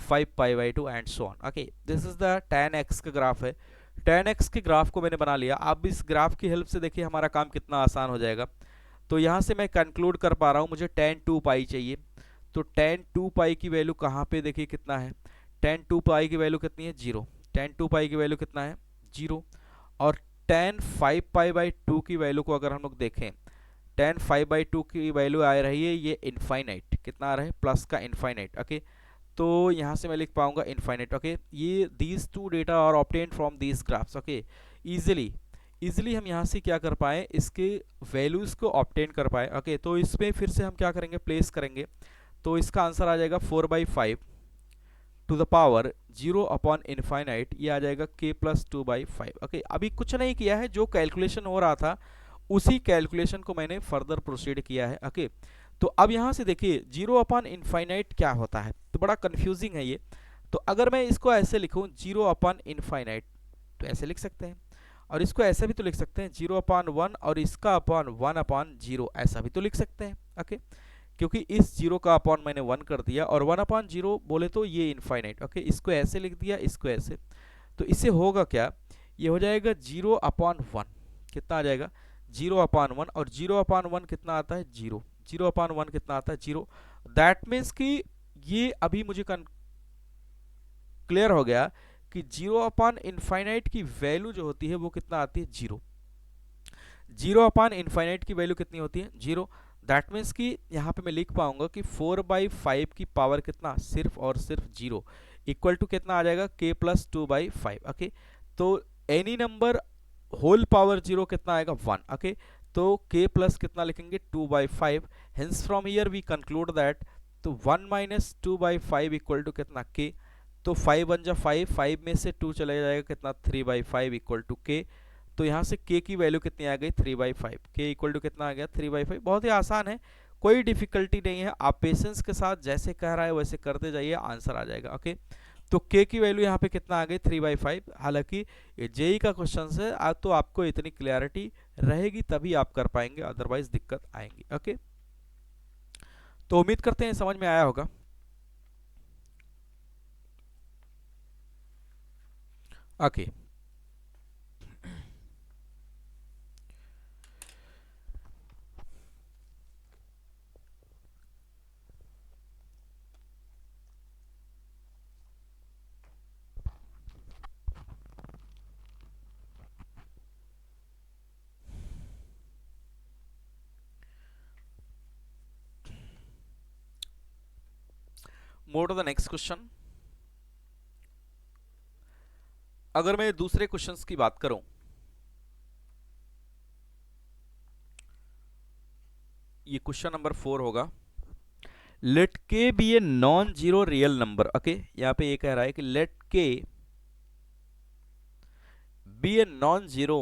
5 pi by 2 and so on, okay। this is the tan x का graph है। tan x के graph को मैंने बना लिया। अब इस graph की हेल्प से देखिए हमारा काम कितना आसान हो जाएगा। तो यहाँ से मैं कंक्लूड कर पा रहा हूँ मुझे tan 2 पाई चाहिए। तो tan 2 पाई की वैल्यू कहाँ पे देखिए कितना है, tan 2 पाई की वैल्यू कितनी है, 0। tan 2 पाई की वैल्यू कितना है, 0। और tan 5 पाई बाई 2 की वैल्यू को अगर हम लोग देखें, tan 5 बाई 2 की वैल्यू आ रही है ये इनफाइनाइट, कितना आ रहा है, प्लस का इनफाइनाइट, ओके। तो यहाँ से मैं लिख पाऊंगा इनफाइनाइट, ओके। ये these two data are obtained from these graphs, okay. Easily हम यहाँ से क्या कर पाए, इसके वैल्यूज को ऑब्टेन कर पाए, ओके। तो इसमें फिर से हम क्या करेंगे, प्लेस करेंगे। तो इसका आंसर आ जाएगा 4/5 to the power 0 upon infinite, ये आ जाएगा k प्लस 2/5, ओके। अभी कुछ नहीं किया है, जो कैलकुलेशन हो रहा था उसी कैलकुलेशन को मैंने फर्दर प्रोसीड किया है, ओके। तो अब यहाँ से देखिए 0 अपॉन इनफाइनाइट क्या होता है, तो बड़ा कंफ्यूजिंग है ये। तो अगर मैं इसको ऐसे लिखूँ 0 अपॉन इनफाइनाइट, तो ऐसे लिख सकते हैं, और इसको ऐसे भी तो लिख सकते हैं 0 अपॉन 1, और इसका अपॉन 1 अपॉन 0 ऐसा भी तो लिख सकते हैं, ओके। क्योंकि इस 0 का अपॉन मैंने 1 कर दिया, और 1 अपॉन 0 बोले तो ये इनफाइनाइट, ओके। इसको ऐसे लिख दिया, इसको ऐसे। तो इससे होगा क्या, ये हो जाएगा 0 अपॉन 1, कितना आ जाएगा 0 अपॉन 1, और 0 अपॉन 1 कितना आता है 0, 0 अपॉन 1 कितना आता है 0। दैट मीन्स कि ये अभी मुझे क्लियर हो गया कि 0 अपॉन इनफाइनाइट की वैल्यू जो होती है वो कितना आती है 0। 0 अपॉन इनफाइनाइट की वैल्यू कितनी होती है 0। दैट मीन्स कि यहाँ पे मैं लिख पाऊंगा कि 4/5 की पावर कितना, सिर्फ और सिर्फ 0, इक्वल टू कितना आ जाएगा k प्लस 2/5, ओके। तो एनी नंबर होल पावर 0 कितना आएगा 1, ओके। तो k प्लस कितना लिखेंगे 2/5, hence from here we conclude that, तो 1 माइनस 2/5 इक्वल टू कितना k। तो 5 1 जा 5, 5 में से 2 चला जाएगा कितना 3/5 इक्वल टू k। तो यहाँ से k की वैल्यू कितनी आ गई 3/5, k इक्वल टू कितना आ गया 3/5। बहुत ही आसान है, कोई डिफिकल्टी नहीं है, आप पेशेंस के साथ जैसे कह रहा है वैसे करते जाइए, आंसर आ जाएगा, ओके। तो k की वैल्यू यहाँ पे कितना आ गई 3/5। हालांकि ये जेई का क्वेश्चन है, आज तो आपको इतनी क्लियरिटी रहेगी तभी आप कर पाएंगे, अदरवाइज दिक्कत आएंगी, ओके। तो उम्मीद करते हैं समझ में आया होगा, okay. Move to the next question. अगर मैं दूसरे क्वेश्चंस की बात करूं, ये क्वेश्चन नंबर 4 होगा। Let k be a non zero real number, okay. यहां पे ये कह रहा है कि let k be a non zero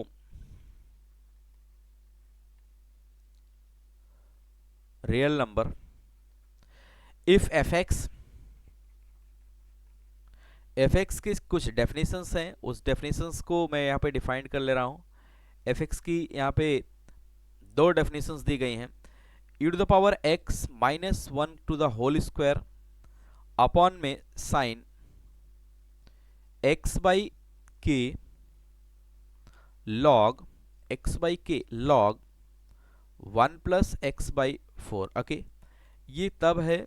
real number if f x की कुछ डेफिनेशंस हैं, उस डेफिनेशंस को मैं यहाँ पे डिफाइन कर ले रहा हूँ। एफ एक्स की यहाँ पे दो डेफिनेशंस दी गई हैं। E to the power x minus one to the whole square upon में sine x by k log one plus x by four. Okay, ये तब है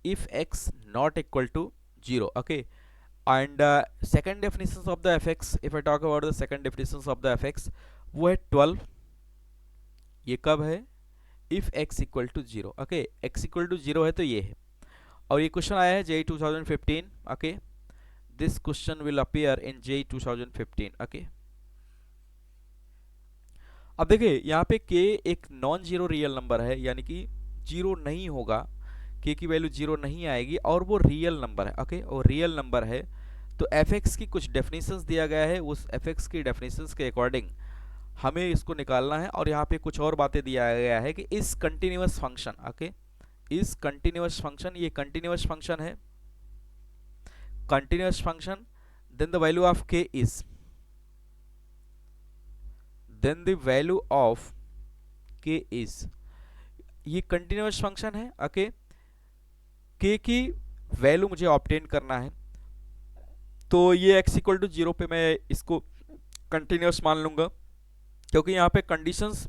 if x not equal to zero. Okay, and second definitions of the fx, if I talk about the second definitions of the fx, वो है 12। ये कब है? if x equal to 0। Okay, x equal to 0 है तो ये है। और ये क्वेश्चन आया है JEE 2015। Okay, this question will appear in JEE 2015। Okay, अब देखिए यहाँ पे k एक नॉन जीरो रियल नंबर है, यानी कि जीरो नहीं होगा, k की वैल्यू जीरो नहीं आएगी, और वो रियल नंबर है। ओके, और रियल नंबर है तो fx की कुछ डेफिनेशंस दिया गया है, उस fx की डेफिनेशंस के अकॉर्डिंग हमें इसको निकालना है। और यहाँ पे कुछ और बातें दिया गया है कि इस कंटिन्यूअस फंक्शन, ओके, इस कंटिन्यूअस फंक्शन, ये कंटिन्यूअस फंक्शन है, continuous function, then the value of k is, then the value of k is, ये कंटिन्यूअस फंक्शन है। ओके, k की वैल्यू मुझे ऑब्टेन करना है, तो ये x इक्वल टू जीरो पे मैं इसको कंटिन्यूअस मान लूंगा, क्योंकि यहाँ पे conditions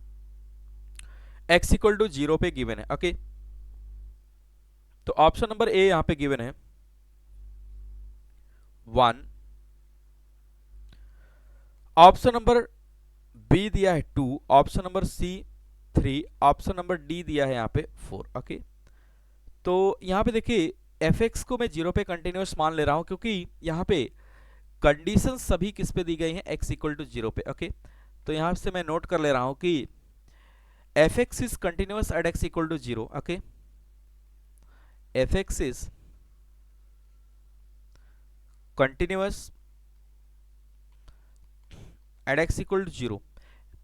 x equal to zero पे गिवन है। ओके, तो ऑप्शन नंबर ए यहाँ पे गिवन है 1, ऑप्शन नंबर बी दिया है 2, option number c 3, option number d दिया है यहाँ पे 4। ओके, तो यहाँ पे देखिए fx को मैं जीरो पे कंटिन्यूअस मान ले रहा हूं, क्योंकि यहाँ पे कंडीशन सभी किस पे दी गई हैं? x इक्वल टू जीरो पे। ओके, तो यहाँ से मैं नोट कर ले रहा हूं कि fx is continuous at x equal to zero. Okay, fx is continuous at x equal to zero.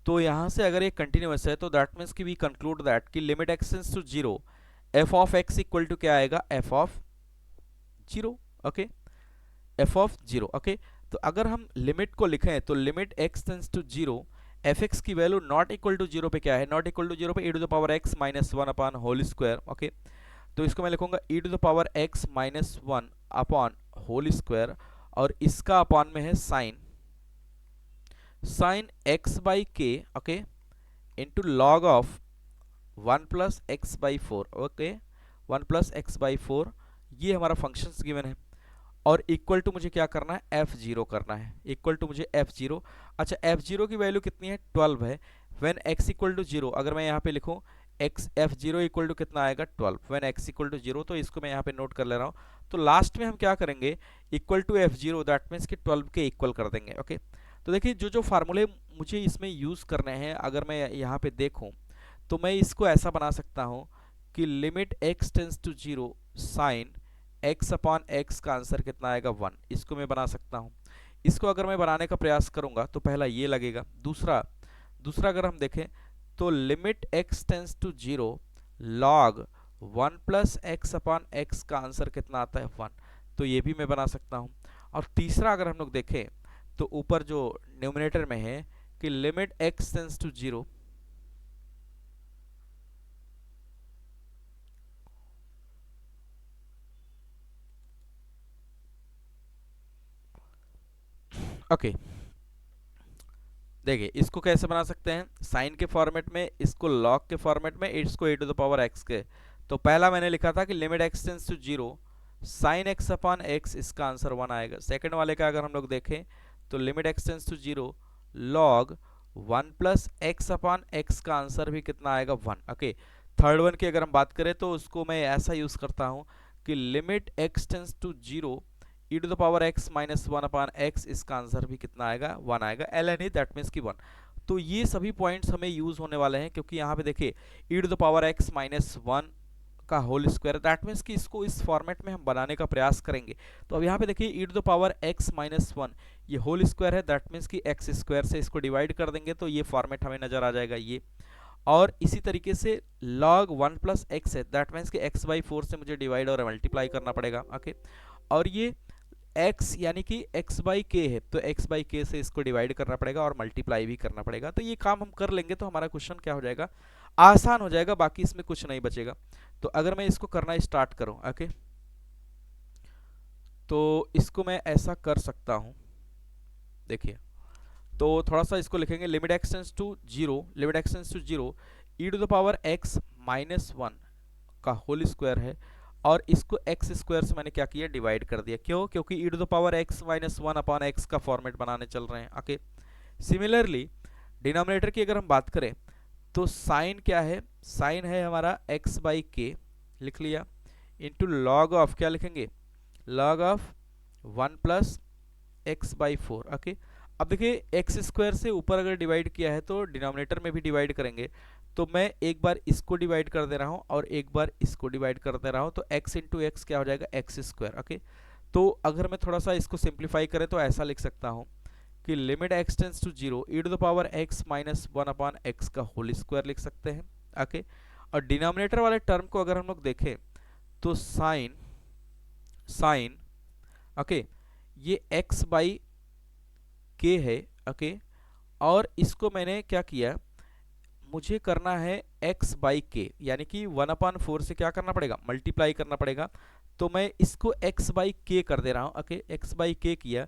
तो यहां से अगर ये कंटिन्यूअस है तो दैट मीन्स कि वी कंक्लूड दैट कि limit x tends to zero, f of x equal to क्या आएगा? f of zero. Okay, f of zero. Okay, तो अगर हम लिमिट को लिखें तो limit x tends to zero, fx की value not equal to zero पे क्या है? नॉट इक्वल टू जीरो पे e to the power x minus one upon whole square. Okay, तो इसको मैं लिखूंगा e to the power x minus one upon whole square, और इसका अपॉन में है sine x by k, okay, into log of 1 plus x by four. Okay, 1 plus x by four, ये हमारा फंक्शंस गिवन है, और इक्वल टू मुझे क्या करना है? f0 करना है, इक्वल टू मुझे f0। अच्छा, f0 की वैल्यू कितनी है? 12 है। When x equal to zero, अगर मैं यहाँ पे लिखूँ f0 इक्वल टू कितना आएगा? 12। When x equal to zero, तो इसको मैं यहाँ पे नोट कर ले रहा हूँ। तो लास्ट में हम क्या करेंगे? Equal to f0, that means कि 12 के इक्वल कर देंगे। ओके, तो देखिए जो जो फार्मूले मुझे इसमें यूज़ करने हैं, अगर मैं यहाँ पे देखूँ तो मैं इसको ऐसा बना सकता हूँ कि limit x tends to zero sine x upon x का आंसर कितना आएगा? 1। इसको मैं बना सकता हूँ। इसको अगर मैं बनाने का प्रयास करूंगा तो पहला ये लगेगा, दूसरा अगर हम देखें तो limit x tends to zero log 1 plus x upon x का आंसर कितना आता है? 1। तो ये भी मैं बना सकता हूँ। और तीसरा अगर हम लोग देखें तो ऊपर जो न्यूमरेटर में है कि limit x tends to zero okay, देखिए इसको कैसे बना सकते हैं? साइन के फॉर्मेट में, इसको लॉग के फॉर्मेट में, इसको e to the power x के। तो पहला मैंने लिखा था कि limit x tends to zero sine x upon x, इसका आंसर 1 आएगा। सेकंड वाले का अगर हम लोग देखें तो limit x tends to zero log 1 plus x upon x का आंसर भी कितना आएगा? 1। ओके, थर्ड वन की अगर हम बात करें तो उसको मैं ऐसा यूज करता हूँ कि limit x tends to zero e to the power x minus one upon x, इसका आंसर भी कितना आएगा? 1 आएगा। ln दैट मीन्स कि 1। तो ये सभी पॉइंट्स हमें यूज होने वाले हैं, क्योंकि यहाँ पे देखिए e to the power x minus one का होल स्क्वायर, दैट मीन्स कि इसको इस फॉर्मेट में हम बनाने का प्रयास करेंगे। तो अब यहाँ पे देखिए e to the power x minus one, ये होल स्क्वायर है, दैट मीन्स कि एक्स स्क्वायर से इसको डिवाइड कर देंगे तो ये फॉर्मेट हमें नजर आ जाएगा ये। और इसी तरीके से log वन प्लस एक्स है, दैट मीन्स कि x बाई फोर से मुझे डिवाइड और मल्टीप्लाई करना पड़ेगा। ओके, और ये x यानी कि x बाई के है, तो x बाई के से इसको डिवाइड करना पड़ेगा और मल्टीप्लाई भी करना पड़ेगा। तो ये काम हम कर लेंगे तो हमारा क्वेश्चन क्या हो जाएगा, आसान हो जाएगा, बाकी इसमें कुछ नहीं बचेगा। तो अगर मैं इसको करना स्टार्ट करूं, ओके, तो इसको मैं ऐसा कर सकता हूं, देखिए, तो थोड़ा सा इसको लिखेंगे, limit x tends to zero, limit x tends to zero, E to the power x minus one का होल स्क्वायर है, और इसको एक्स स्क्वायर से मैंने क्या किया, डिवाइड कर दिया। क्यों? क्योंकि e to the power x minus one upon x का फॉर्मेट बनाने चल रहे हैं। ओके, सिमिलरली डिनोमिनेटर की अगर हम बात करें तो साइन क्या है, साइन है हमारा एक्स बाई के, लिख लिया, इंटू लॉग ऑफ, क्या लिखेंगे, log of one plus x by four. Okay, अब देखिए एक्स स्क्वायर से ऊपर अगर डिवाइड किया है तो डिनोमिनेटर में भी डिवाइड करेंगे, तो मैं एक बार इसको डिवाइड कर दे रहा हूं और एक बार इसको डिवाइड कर दे रहा हूं, तो x इंटू एक्स क्या हो जाएगा, एक्स स्क्वायर। ओके, तो अगर मैं थोड़ा सा इसको सिंप्लीफाई करें तो ऐसा लिख सकता हूं कि limit x tends to zero, E to the power x minus one upon x का होल स्क्वायर लिख सकते हैं। ओके, और डिनोमिनेटर वाले टर्म को अगर हम लोग देखें तो साइन, साइन, ओके, ये x बाई के है। ओके, और इसको मैंने क्या किया, मुझे करना है x बाई के, यानी कि वन अपान फोर से क्या करना पड़ेगा, मल्टीप्लाई करना पड़ेगा। तो मैं इसको x बाई के कर दे रहा हूं। ओके, x बाई के किया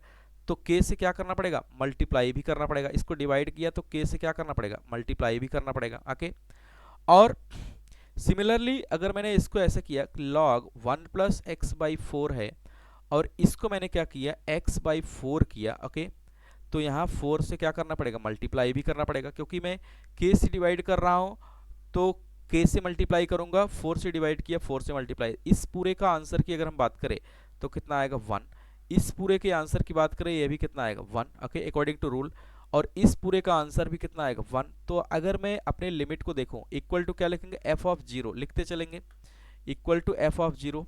तो k से क्या करना पड़ेगा, मल्टीप्लाई भी करना पड़ेगा। इसको डिवाइड किया तो k से क्या करना पड़ेगा, मल्टीप्लाई भी करना पड़ेगा। ओके, और सिमिलरली अगर मैंने इसको ऐसे किया, log one plus x by four है, और इसको मैंने क्या किया, x बाई फोर किया। ओके, तो यहाँ 4 से क्या करना पड़ेगा, मल्टीप्लाई भी करना पड़ेगा, क्योंकि मैं k से डिवाइड कर रहा हूँ तो k से मल्टीप्लाई करूंगा, 4 से डिवाइड किया, 4 से मल्टीप्लाई। इस पूरे का आंसर की अगर हम बात करें तो कितना आएगा, 1। इस पूरे के आंसर की बात करें, ये भी कितना आएगा, 1। Okay, according to rule. और इस पूरे का आंसर भी कितना आएगा, 1। तो अगर मैं अपने लिमिट को देखूं, इक्वल टू क्या लिखेंगे, एफ ऑफ जीरो लिखते चलेंगे, equal to F of zero,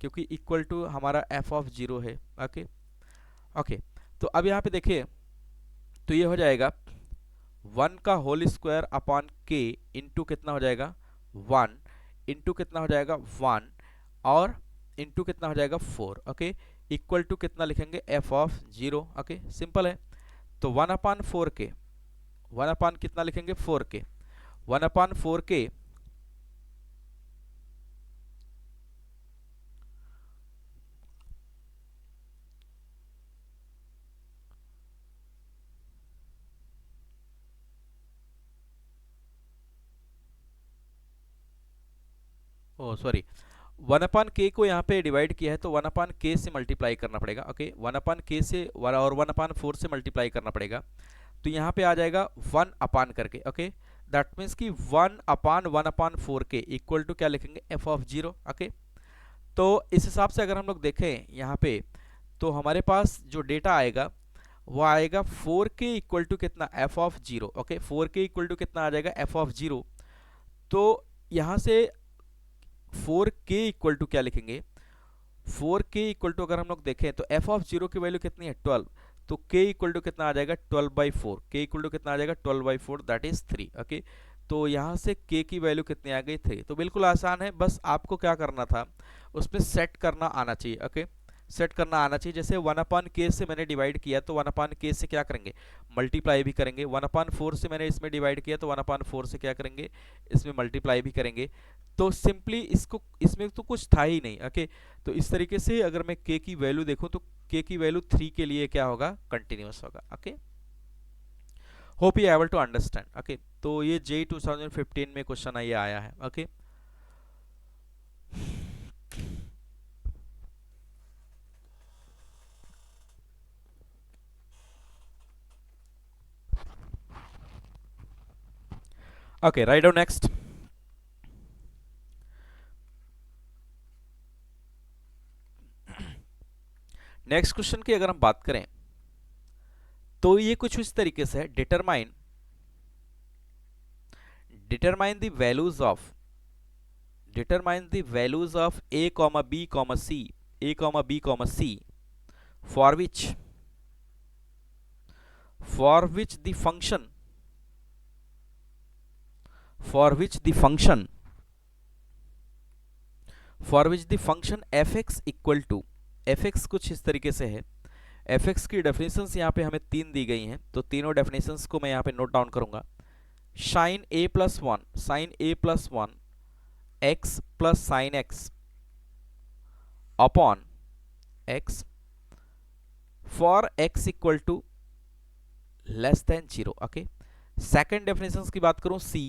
क्योंकि इक्वल टू हमारा एफ ऑफ जीरो है। ओके, ओके, तो अब यहाँ पे देखिए, तो ये हो जाएगा 1 का होल स्क्वायर अपॉन के इंटू कितना हो जाएगा, 1 इंटू कितना हो जाएगा, 1, और इंटू कितना हो जाएगा, 4। ओके, इक्वल टू कितना लिखेंगे, f of zero. Okay, simple है। तो 1 अपान फोर के, 1 अपान कितना लिखेंगे, 4 के, 1 अपान फोर के, ओ सॉरी, 1 अपान के को यहाँ पे डिवाइड किया है तो 1 अपान के से मल्टीप्लाई करना पड़ेगा। ओके, 1 अपान के से और 1 अपान फोर से मल्टीप्लाई करना पड़ेगा, तो यहाँ पे आ जाएगा 1 अपान करके। ओके, दैट मीन्स कि 1 अपान फोर के इक्वल टू क्या लिखेंगे, एफ ऑफ जीरो। ओके, तो इस हिसाब से अगर हम लोग देखें यहाँ पे, तो हमारे पास जो डेटा आएगा वो आएगा 4k इक्वल टू कितना, f of zero. Okay, 4k equal to कितना आ जाएगा, एफ ऑफ जीरो। तो यहाँ से 4k इक्वल टू क्या लिखेंगे, 4k इक्वल टू अगर हम लोग देखें तो एफ ऑफ जीरो की वैल्यू कितनी है, 12, तो k इक्वल टू कितना आ जाएगा, 12 by four, k equal to कितना आ जाएगा, 12 बाई फोर, दैट इज 3। ओके, तो यहाँ से k की वैल्यू कितनी आ गई, 3। तो बिल्कुल आसान है, बस आपको क्या करना था, उसमें सेट करना आना चाहिए। ओके, सेट करना आना चाहिए। जैसे 1 अपान के से मैंने डिवाइड किया तो 1 अपान के से क्या करेंगे, मल्टीप्लाई भी करेंगे। 1 अपान फोर से मैंने इसमें डिवाइड किया तो 1 अपान फोर से क्या करेंगे, इसमें मल्टीप्लाई भी करेंगे। तो सिंपली इसको, इसमें तो कुछ था ही नहीं। ओके, तो इस तरीके से अगर मैं k की वैल्यू देखूं तो k की वैल्यू 3 के लिए क्या होगा, कंटिन्यूअस होगा। Okay, hope you able to understand. Okay, तो ये JEE 2015 में क्वेश्चन ये आया है। Okay, okay, right down next. Next question की अगर हम बात करें तो ये कुछ इस तरीके से है, determine the values of determine the values of a comma b comma c, a comma b comma c, for which the function fx equal to, fx कुछ इस तरीके से है। fx की डेफिनेशंस यहाँ पे हमें तीन दी गई हैं, तो तीनों डेफिनेशंस को मैं यहाँ पे नोट डाउन करूंगा। Sine a plus one x plus sine x upon x for x equal to less than 0। Okay, second definitions की बात करूं c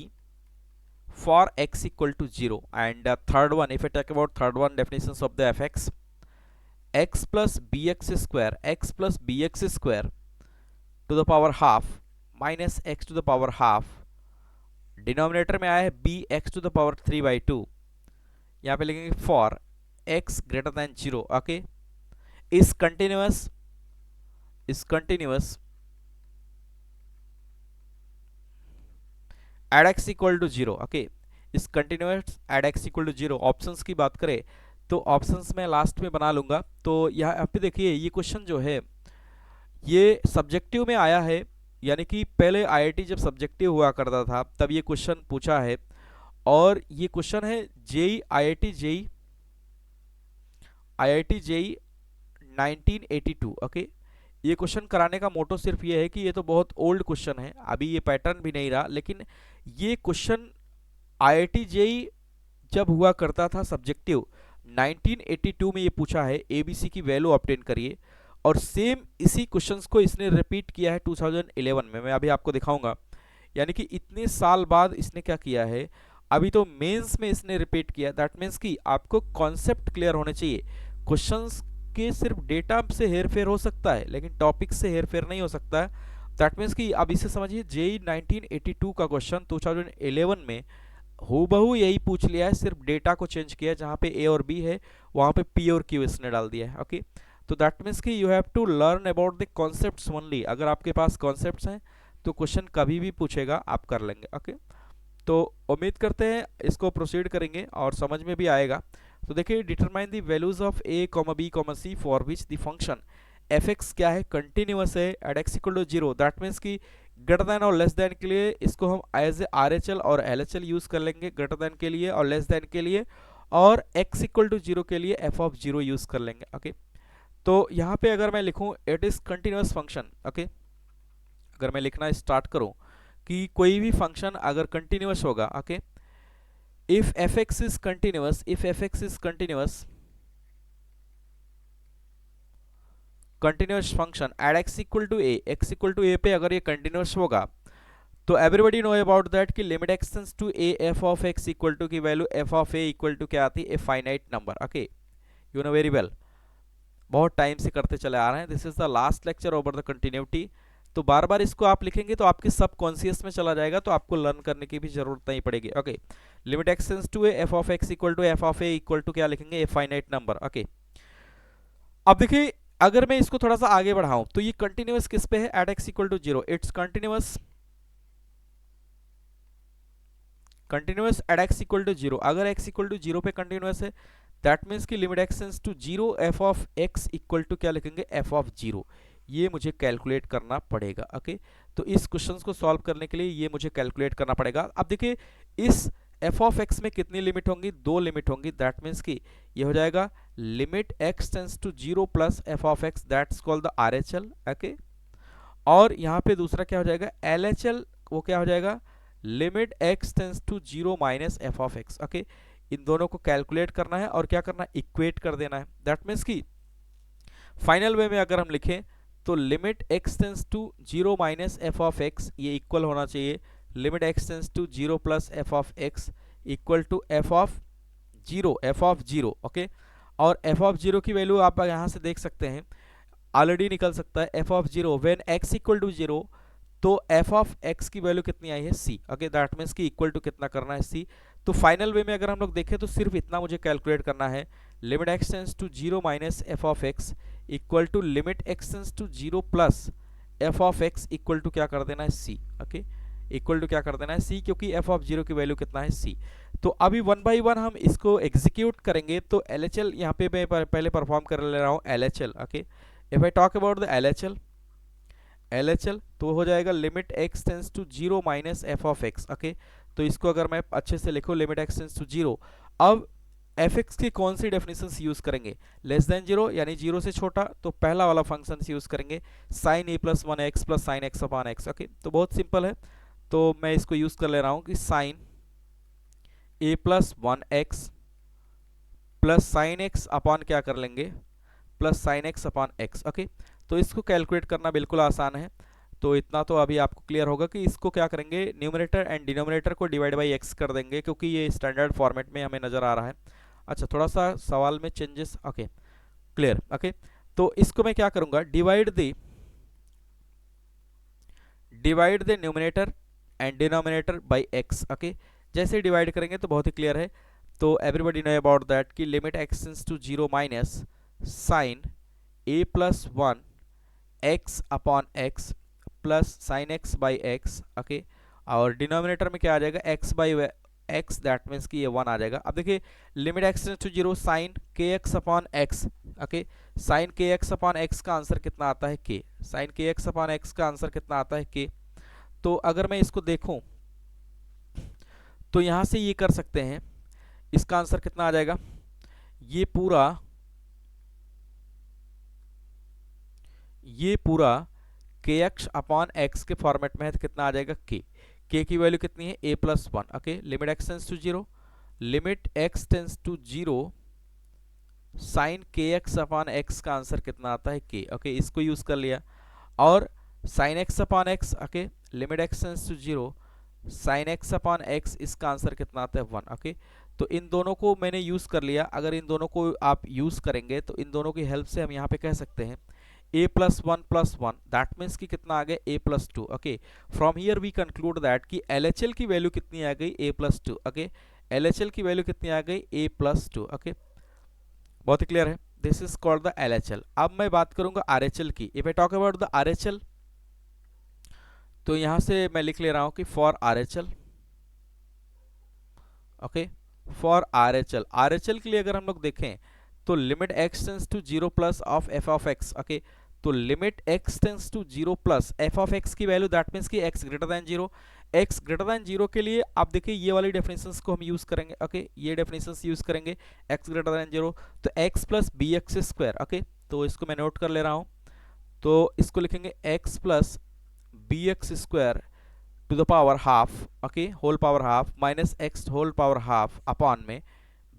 for x equal to 0, and third one, if I talk about third one definitions of the fx, x plus bx square to the power half minus x to the power half, denominator में आया है bx to the power 3/2, यहाँ पे लिखेंगे for x greater than 0। Okay, is continuous at x equal to 0। Okay, इस continuous at x equal to 0। Options की बात करें तो ऑप्शंस मैं लास्ट में बना लूंगा। तो यहाँ पे देखिए, ये क्वेश्चन जो है ये सब्जेक्टिव में आया है, यानी कि पहले आईआईटी जब सब्जेक्टिव हुआ करता था तब ये क्वेश्चन पूछा है, और ये क्वेश्चन है जेई आईआईटी जेई 1982। ओके, ये क्वेश्चन कराने का मोटो सिर्फ ये है कि ये तो बहुत ओल्ड क्वेश्चन है, अभी ये पैटर्न भी नहीं रहा, लेकिन ये क्वेश्चन आईआईटी जेई जब हुआ करता था सब्जेक्टिव 1982 में ये पूछा है, एबीसी की वैल्यू ऑब्टेन करिए, और सेम इसी क्वेश्चंस को इसने रिपीट किया है 2011 में। मैं अभी आपको दिखाऊंगा, यानी कि इतने साल बाद इसने क्या किया है, अभी तो मेंस में इसने रिपीट किया। दैट मीन्स कि आपको कॉन्सेप्ट क्लियर होने चाहिए। क्वेश्चंस के सिर्फ डेटा से हेरफेर हो सकता है, लेकिन टॉपिक से हेरफेर नहीं हो सकता है। दैट मीन्स कि अब इसे समझिए, जेई 1982 का क्वेश्चन 2011 में हूबहू यही पूछ लिया है, सिर्फ डेटा को चेंज किया है। जहाँ पे ए और बी है वहाँ पे पी और क्यू इसने डाल दिया है। ओके, तो दैट मीन्स कि you have to learn about the concepts only. अगर आपके पास कॉन्सेप्ट्स हैं तो क्वेश्चन कभी भी पूछेगा, आप कर लेंगे। ओके, तो उम्मीद करते हैं इसको प्रोसीड करेंगे और समझ में भी आएगा। तो देखिए, determine the values of a comma b comma c for which the function f x क्या है, कंटिन्यूअस है, at x equal to 0। That means कि ग्रेटर देन और लेस देन के लिए इसको हम as a R H L और एल एच एल यूज कर लेंगे, ग्रेटर देन के लिए और लेस देन के लिए, और एक्स इक्वल टू 0 के लिए एफ ऑफ 0 यूज कर लेंगे। ओके, तो यहाँ पे अगर मैं लिखूँ it is continuous function, okay, अगर मैं लिखना स्टार्ट करूँ कि कोई भी फंक्शन अगर कंटिन्यूअस होगा, okay, if fx is continuous, continuous function at x equal to a पे अगर ये कंटिन्यूअस होगा तो एवरीबॉडी नो अबाउट दैट कि limit x tends to a f of x equal to की value f of a equal to क्या आती है, a finite number. Okay, you know very well, बहुत टाइम से करते चले आ रहे हैं। This is the last lecture over the continuity. तो बार बार इसको आप लिखेंगे तो आपके सब कॉन्शियस में चला जाएगा, तो आपको लर्न करने की भी जरूरत नहीं पड़ेगी। ओके, limit x tends to F of x equal to F of a equal to क्या लिखेंगे, ए फाइनाइट नंबर। ओके, अब देखिए, अगर मैं इसको थोड़ा सा आगे बढ़ाऊं तो ये कंटिन्यूअस किस पे है, at x equal to 0, it's continuous at x equal to 0। अगर एक्स इक्वल टू 0 पे कंटिन्यूअस है, दैट मीन्स की limit x tends to 0 f of x equal to क्या लिखेंगे, एफ ऑफ 0। ये मुझे कैलकुलेट करना पड़ेगा। ओके, तो इस क्वेश्चन को सॉल्व करने के लिए ये मुझे कैलकुलेट करना पड़ेगा। अब देखिए, इस एफ ऑफ एक्स में कितनी लिमिट होंगी, 2 लिमिट होंगी। दैट मीन्स कि ये हो जाएगा limit x tends to 0 plus f of x, that's called the R H L. Okay, और यहाँ पे दूसरा क्या हो जाएगा, एल एच एल, वो क्या हो जाएगा, limit x tends to 0 minus f of x. Okay, इन दोनों को कैलकुलेट करना है और क्या करना है, इक्वेट कर देना है। दैट मीन्स कि फाइनल वे में अगर हम लिखें तो limit x tends to 0 minus f of x, ये इक्वल होना चाहिए limit x tends to 0 plus f of x equal to F of 0। Okay, और एफ ऑफ 0 की वैल्यू आप यहाँ से देख सकते हैं, ऑलरेडी निकल सकता है। F of 0 when X equal to 0, तो एफ ऑफ एक्स की वैल्यू कितनी आई है, सी। ओके, दैट मीन्स की इक्वल टू कितना करना है, सी। तो फाइनल वे में अगर हम लोग देखें तो सिर्फ इतना मुझे कैलकुलेट करना है, limit x tends to 0 minus f of x equal to limit x tends to 0 plus f of x equal to क्या कर देना है, सी। ओके, इक्वल टू क्या कर देना है सी, क्योंकि एफ ऑफ जीरो की वैल्यू कितना है सी। तो अभी वन बाई वन हम इसको एग्जीक्यूट करेंगे। तो एल एच एल यहाँ पे मैं पहले परफॉर्म कर ले रहा हूँ L H L. Okay, if I talk about the L H L, L H L तो हो जाएगा limit x tends to zero minus f of x. Okay, तो इसको अगर मैं अच्छे से लिखूँ limit x tends to zero, अब एफ एक्स की कौन सी डेफिनेशन यूज करेंगे, लेस देन जीरो यानी जीरो से छोटा, तो पहला वाला फंक्शन यूज करेंगे sine a plus one x plus sine x upon x. Okay, तो बहुत सिंपल है, तो मैं इसको यूज कर ले रहा हूँ कि sine a plus one x plus sine x upon क्या कर लेंगे, plus sine x upon x. Okay, तो इसको कैलकुलेट करना बिल्कुल आसान है। तो इतना तो अभी आपको क्लियर होगा कि इसको क्या करेंगे, न्यूमरेटर एंड डिनोमिनेटर को डिवाइड बाई एक्स कर देंगे, क्योंकि ये स्टैंडर्ड फॉर्मेट में हमें नजर आ रहा है। अच्छा, थोड़ा सा सवाल में चेंजेस। Okay, clear. ओके, तो इसको मैं क्या करूंगा, divide the numerator and denominator by x. Okay, जैसे डिवाइड करेंगे तो बहुत ही क्लियर है। तो एवरीबडी नो अबाउट दैट कि limit x tends to zero minus sine a plus one x upon x plus sine x by x. Okay, और denominator में क्या आ जाएगा, x by x, that means कि ये वन आ जाएगा। अब देखिए limit x tends to zero sine के x upon x. Okay, sine के एक्स अपॉन एक्स का आंसर कितना आता है के, साइन के एक्स अपॉन एक्स का आंसर कितना आता है के। तो अगर मैं इसको देखूं तो यहां से ये कर सकते हैं, इसका आंसर कितना आ जाएगा, ये पूरा के एक्स अपॉन एक्स के फॉर्मेट में है, तो कितना आ जाएगा के की वैल्यू कितनी है a plus one. Okay, limit x tends to zero, limit x tends to zero sine के एक्स अपॉन एक्स का आंसर कितना आता है के। ओके, इसको यूज कर लिया। और sine x upon x, okay, limit x tends to zero sine x upon x, इसका आंसर कितना आता है वन। ओके, तो इन दोनों को मैंने यूज कर लिया। अगर इन दोनों को आप यूज करेंगे तो इन दोनों की हेल्प से हम यहाँ पे कह सकते हैं a plus one, that means कि कितना आ गया a plus two. Okay, from here we conclude that कि LHL की वैल्यू कितनी आ गई a plus two. Okay, LHL की वैल्यू कितनी आ गई a प्लस टू। ओके, बहुत ही क्लियर है, this is called the LHL। अब मैं बात करूंगा RHL की। If I talk about the RHL, तो यहां से मैं लिख ले रहा हूं कि for RHL। Okay, for RHL के लिए अगर हम लोग देखें तो limit x tends to zero plus of f of x. Okay, तो limit x tends to zero plus f of x की वैल्यू, दैट मीन्स कि x greater than zero. X greater than zero के लिए आप देखिए ये वाली definitions को हम यूज करेंगे। ओके, ये डेफिनेशंस यूज करेंगे एक्स ग्रेटर देन जीरो, तो x plus b x square. Okay, तो इसको मैं नोट कर ले रहा हूं, तो इसको लिखेंगे x plus b x square to the power half. Okay, whole power half minus x whole power half upon में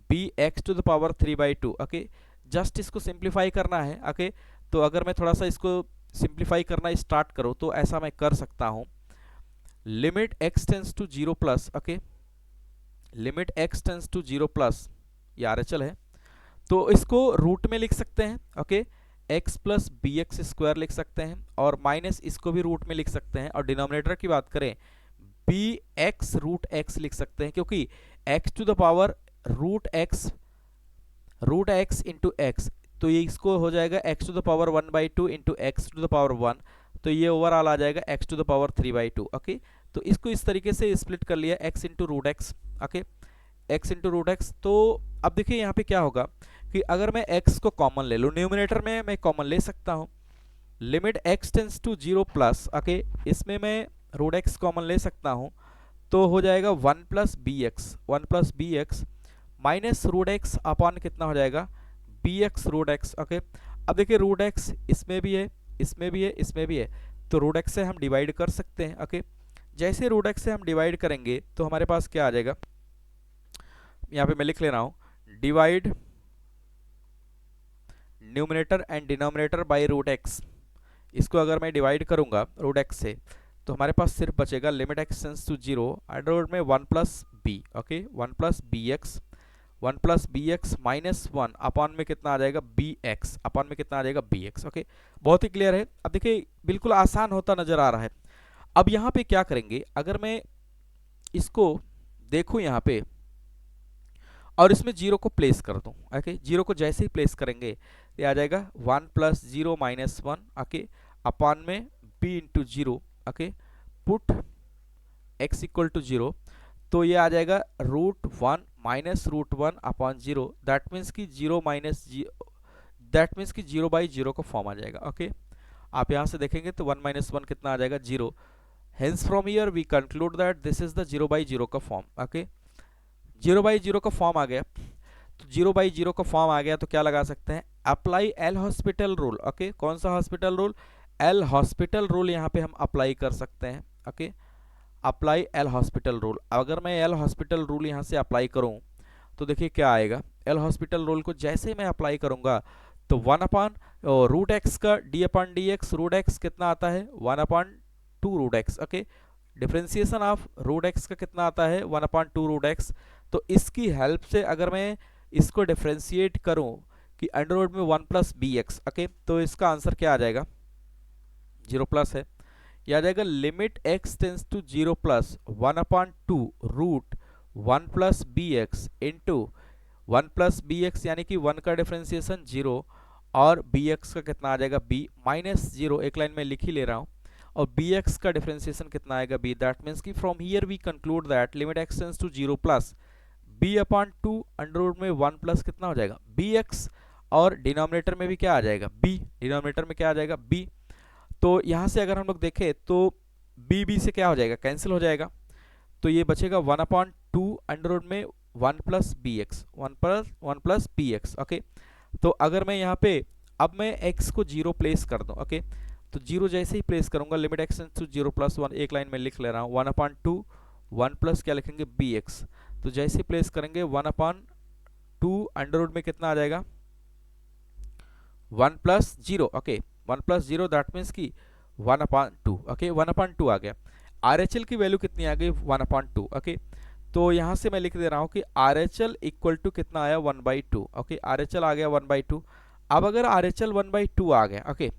b x to the power three by two. Okay, just इसको सिंप्लीफाई करना है। ओके, तो अगर मैं थोड़ा सा इसको सिंप्लीफाई करना स्टार्ट करूं तो ऐसा मैं कर सकता हूं, limit x tends to zero plus. Okay, limit x tends to zero plus, ये RHL है, तो इसको रूट में लिख सकते हैं। Okay, x plus b x square लिख सकते हैं, और माइनस इसको भी रूट में लिख सकते हैं। और डिनोमिनेटर की बात करें बी एक्स रूट एक्स लिख सकते हैं, क्योंकि x to the power root x into x, तो ये इसको हो जाएगा x to the power one by two into x to the power one, तो ये ओवरऑल आ जाएगा x to the power three by two. Okay, तो इसको इस तरीके से स्प्लिट कर लिया x into root x. Okay, x into root x. तो अब देखिए यहाँ पे क्या होगा कि अगर मैं एक्स को कॉमन ले लूँ, न्यूमिनेटर में मैं कॉमन ले सकता हूँ, limit x tends to zero plus. Okay, इसमें मैं रूट एक्स कॉमन ले सकता हूँ, तो हो जाएगा one plus b x minus root x upon कितना हो जाएगा b x root x. Okay, अब देखिए रूट एक्स इसमें भी है, इसमें भी है, इसमें भी है, तो रूट एक्स से हम डिवाइड कर सकते हैं। ओके, जैसे रूट एक्स से हम डिवाइड करेंगे तो हमारे पास क्या आ जाएगा, यहाँ पे मैं लिख ले रहा हूँ, divide numerator and denominator by root x. इसको अगर मैं डिवाइड करूंगा रूट एक्स से तो हमारे पास सिर्फ बचेगा limit x tends to zero, under root में one plus b. Okay, one plus b x minus one upon में कितना आ जाएगा बी एक्स, अपॉन में कितना आ जाएगा बी एक्स। ओके, बहुत ही क्लियर है। अब देखिए बिल्कुल आसान होता नजर आ रहा है। अब यहाँ पे क्या करेंगे, अगर मैं इसको देखूं यहाँ पे और इसमें जीरो को प्लेस कर दूं। ओके, जीरो को जैसे ही प्लेस करेंगे ये आ जाएगा one plus zero minus one. Okay, upon में b into zero. Okay, put x equal to zero, तो ये आ जाएगा √1 minus √1 upon zero, that means कि जीरो माइनस दैट मीन्स कि जीरो बाई जीरो का फॉर्म आ जाएगा। ओके, आप यहाँ से देखेंगे तो 1 माइनस 1 कितना आ जाएगा, zero. Hence from here we conclude that this is the zero by zero का form. Okay, zero by zero का फॉर्म आ गया, तो जीरो बाई जीरो का फॉर्म आ गया तो क्या लगा सकते हैं, apply L hospital rule. Okay, कौन सा hospital rule, L hospital rule यहाँ पे हम अप्लाई कर सकते हैं। Okay, apply L hospital rule. अगर मैं एल हॉस्पिटल रूल यहाँ से अप्लाई करूँ तो देखिए क्या आएगा, एल हॉस्पिटल रूल को जैसे मैं अप्लाई करूँगा तो 1 अपॉन रूट एक्स का d upon d x, root x कितना आता है 1 upon 2 root x. Okay, differentiation of root x का कितना आता है 1 अपॉन 2 रूट एक्स। तो इसकी हेल्प से अगर मैं इसको डिफ्रेंशिएट करूं कि अंडर रूट में 1 प्लस बी एक्स, ओके, तो इसका आंसर क्या आ जाएगा, जीरो प्लस है, यह आ जाएगा limit x tends to zero plus 1 upon 2 root 1 plus b x into 1 plus b x, यानी कि 1 का डिफ्रेंसिएशन जीरो और बी एक्स का कितना आ जाएगा बी माइनस जीरो, एक लाइन में लिख ही ले रहा हूँ, और बी एक्स का डिफ्रेंसिएशन कितना आएगा बी, दैट मीन्स कि from here we conclude that limit x tends to zero plus b upon 2 under root में 1 प्लस कितना हो जाएगा बी एक्स, और डिनोमिनेटर में भी क्या आ जाएगा बी, डिनोमिनेटर में क्या आ जाएगा बी। तो यहाँ से अगर हम लोग देखें तो बी बी से क्या हो जाएगा, कैंसिल हो जाएगा, तो ये बचेगा 1 अपॉन 2 अंडर रूट में 1 plus b x, 1 plus b x. Okay, तो अगर मैं यहाँ पे अब मैं x को जीरो प्लेस कर दूं, ओके, तो जीरो जैसे ही प्लेस करूंगा limit x to zero plus 1, एक लाइन में लिख ले रहा हूँ 1 अपॉन 2 1 प्लस क्या लिखेंगे बी एक्स, तो जैसे ही प्लेस करेंगे 1 अपॉन 2 अंडर रूट में कितना आ जाएगा 1 plus zero. Okay, 1 plus zero that means कि 1 अपॉन 2। ओके, 1 अपॉन 2 आ गया। आर एच एल की वैल्यू कितनी आ गई 1 अपॉन 2। ओके, तो यहाँ से मैं लिख दे रहा हूँ कि R H L equal to कितना आया 1 by 2। Okay, R H L आ गया 1 बाई 2। अब अगर आर एच एल 1 बाई 2 आ गया, okay,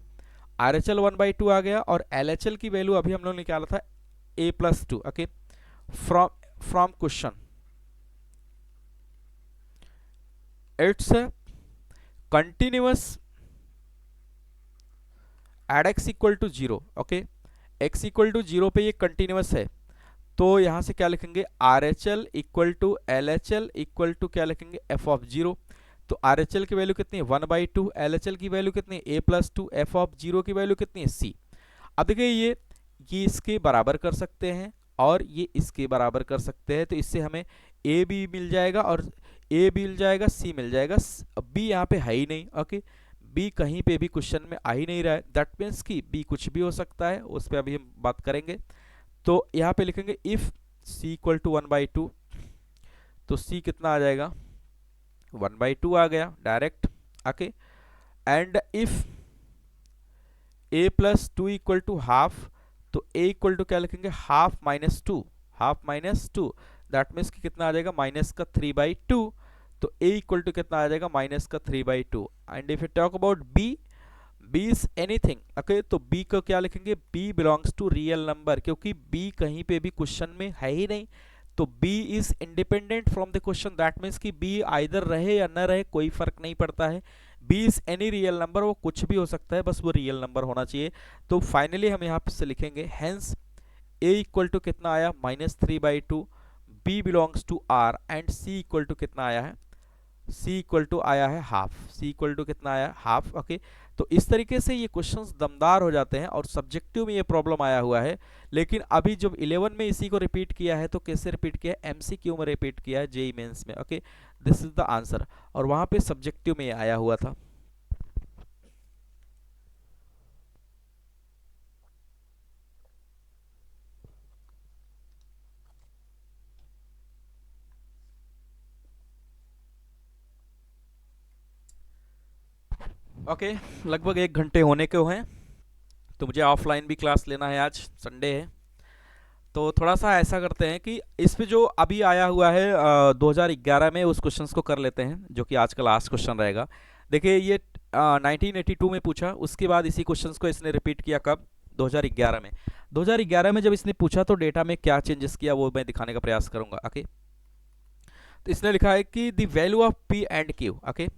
R H L 1 by 2 आ गया और एल एच एल की वैल्यू अभी हम लोग ने निकाला था a plus 2। Okay, from question it's continuous at x equal to zero. Okay, x equal to zero पे ये कंटिन्यूअस है, तो यहां से क्या लिखेंगे R H L equal to L H L equal to क्या लिखेंगे एफ ऑफ जीरो। तो आर एच एल की वैल्यू कितनी है 1 बाई 2, एल एच एल की वैल्यू कितनी है a plus 2, f of zero की वैल्यू कितनी है c। अब देखिए ये इसके बराबर कर सकते हैं और ये इसके बराबर कर सकते हैं, तो इससे हमें a भी मिल जाएगा और a भी मिल जाएगा, c मिल जाएगा, b यहाँ पे है ही नहीं। ओके, b कहीं पे भी क्वेश्चन में आ ही नहीं रहा है, दैट मीन्स कि b कुछ भी हो सकता है, उस पर अभी हम बात करेंगे। तो यहाँ पे लिखेंगे if c equal to 1 by 2, तो c कितना आ जाएगा 1 बाई 2 आ गया direct. Okay, and if a plus 2 equal to half, तो a इक्वल टू क्या लिखेंगे half minus 2, half minus 2, that means कि कितना आ जाएगा माइनस का 3 बाई 2। तो a इक्वल टू कितना आ जाएगा माइनस का 3 by 2। And if you talk about b, b is anything. Okay, तो b को क्या लिखेंगे b belongs to real number, क्योंकि b कहीं पे भी क्वेश्चन में है ही नहीं, तो b is independent from the question, that means कि b आइदर रहे या न रहे कोई फर्क नहीं पड़ता है, b is any real number, वो कुछ भी हो सकता है, बस वो रियल नंबर होना चाहिए। तो फाइनली हम यहाँ से लिखेंगे हेंस a इक्वल टू कितना आया minus 3 by 2, b belongs to r and c equal to कितना आया है c इक्वल टू आया है हाफ, c इक्वल टू कितना आया हाफ। ओके, तो इस तरीके से ये क्वेश्चंस दमदार हो जाते हैं और सब्जेक्टिव में ये प्रॉब्लम आया हुआ है, लेकिन अभी जब 11 में इसी को रिपीट किया है तो कैसे रिपीट किया है एमसीक्यू में रिपीट किया है जेई मेंस में। Okay, this is the answer, और वहां पे सब्जेक्टिव में ये आया हुआ था। ओके, लगभग 1 घंटे होने के हैं, तो मुझे ऑफलाइन भी क्लास लेना है, आज संडे है, तो थोड़ा सा ऐसा करते हैं कि इस पे जो अभी आया हुआ है 2011 में उस क्वेश्चंस को कर लेते हैं, जो कि आज का लास्ट क्वेश्चन रहेगा। देखिए ये 1982 में पूछा, उसके बाद इसी क्वेश्चंस को इसने रिपीट किया कब 2011 में। 2011 में जब इसने पूछा तो डेटा में क्या चेंजेस किया वो मैं दिखाने का प्रयास करूंगा। ओके, तो इसने लिखा है कि the value of p and q. Okay,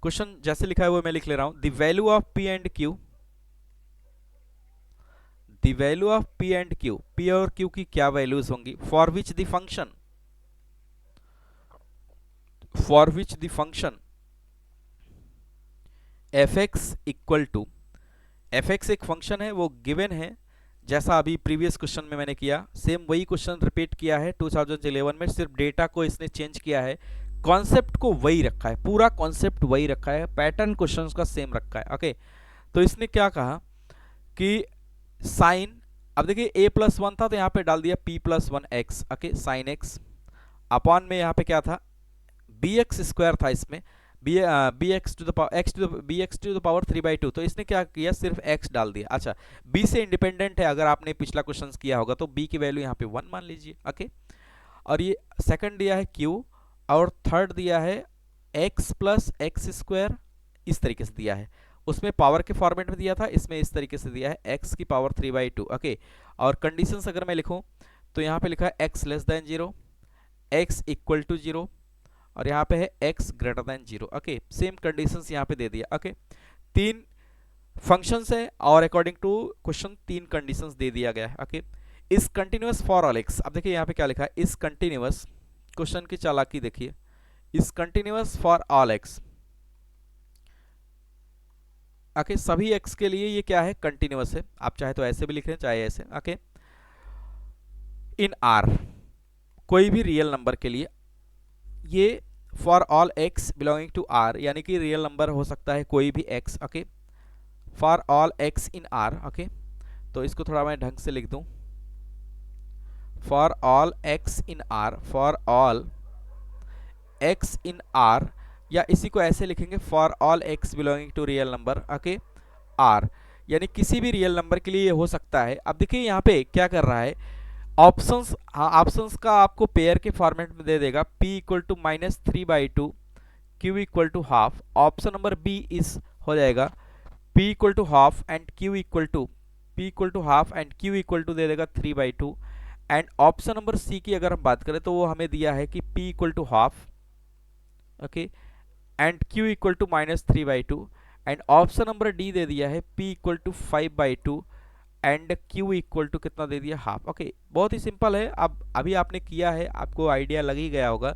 question जैसे लिखा है वो मैं लिख ले रहा हूं, the value of p and q, the value of p and q, p और क्यू की क्या वैल्यूज होंगी, for which the function f x equal to, f x एक फंक्शन है, वो गिवन है, जैसा अभी प्रीवियस क्वेश्चन में मैंने किया, सेम वही क्वेश्चन रिपीट किया है 2011 में, सिर्फ डेटा को इसने चेंज किया है, कॉन्सेप्ट को वही रखा है, पूरा कॉन्सेप्ट वही रखा है, पैटर्न क्वेश्चंस का सेम रखा है। ओके, तो इसने क्या कहा कि साइन, अब देखिए a प्लस वन था तो यहाँ पे डाल दिया p plus one x, okay, sign x upon में यहाँ पे क्या था बी एक्स स्क्वायर था, इसमें b x to the power 3/2, तो इसने क्या किया सिर्फ x डाल दिया। अच्छा, b से इंडिपेंडेंट है, अगर आपने पिछला क्वेश्चन किया होगा तो b की वैल्यू यहाँ पे 1 मान लीजिए। ओके, और ये सेकंड दिया है q और थर्ड दिया है x प्लस एक्स स्क्वायर, इस तरीके से दिया है, उसमें पावर के फॉर्मेट में दिया था, इसमें इस तरीके से दिया है x की पावर 3/2। ओके, और कंडीशंस अगर मैं लिखूं तो यहाँ पे लिखा है x less than 0, x equal to 0 और यहाँ पे है x greater than 0। Okay, same conditions यहाँ पे दे दिया। ओके, तीन फंक्शंस है और अकॉर्डिंग टू क्वेश्चन तीन कंडीशंस दे दिया गया है। Okay, is continuous for all x, अब देखिए यहाँ पे क्या लिखा है, इज कंटिन्यूअस, क्वेश्चन की चालाकी देखिए, is continuous for all x। Okay, सभी x के लिए ये क्या है कंटिन्यूअस है, आप चाहे तो ऐसे भी लिख रहे हैं चाहे ऐसे। ओके, इन r, कोई भी रियल नंबर के लिए, ये for all x belonging to r, यानी कि रियल नंबर हो सकता है कोई भी x। Okay, for all x in r। Okay, तो इसको थोड़ा मैं ढंग से लिख दूं, for all x in r, for all x in r, या इसी को ऐसे लिखेंगे for all x belonging to real number. Okay, r, यानी किसी भी रियल नंबर के लिए ये हो सकता है। अब देखिए यहाँ पे क्या कर रहा है, ऑप्शंस, हाँ ऑप्शंस का आपको पेयर के फॉर्मेट में दे देगा, p equal to -3/2, q equal to half, option number b इस हो जाएगा p equal to half and q equal to दे देगा 3/2, एंड ऑप्शन नंबर c की अगर हम बात करें तो वो हमें दिया है कि p equal to half, okay, and q equal to -3/2, and option number d दे दिया है p equal to 5/2 and q equal to कितना दे दिया हाफ। ओके, बहुत ही सिंपल है, अब अभी आपने किया है, आपको आइडिया लग ही गया होगा।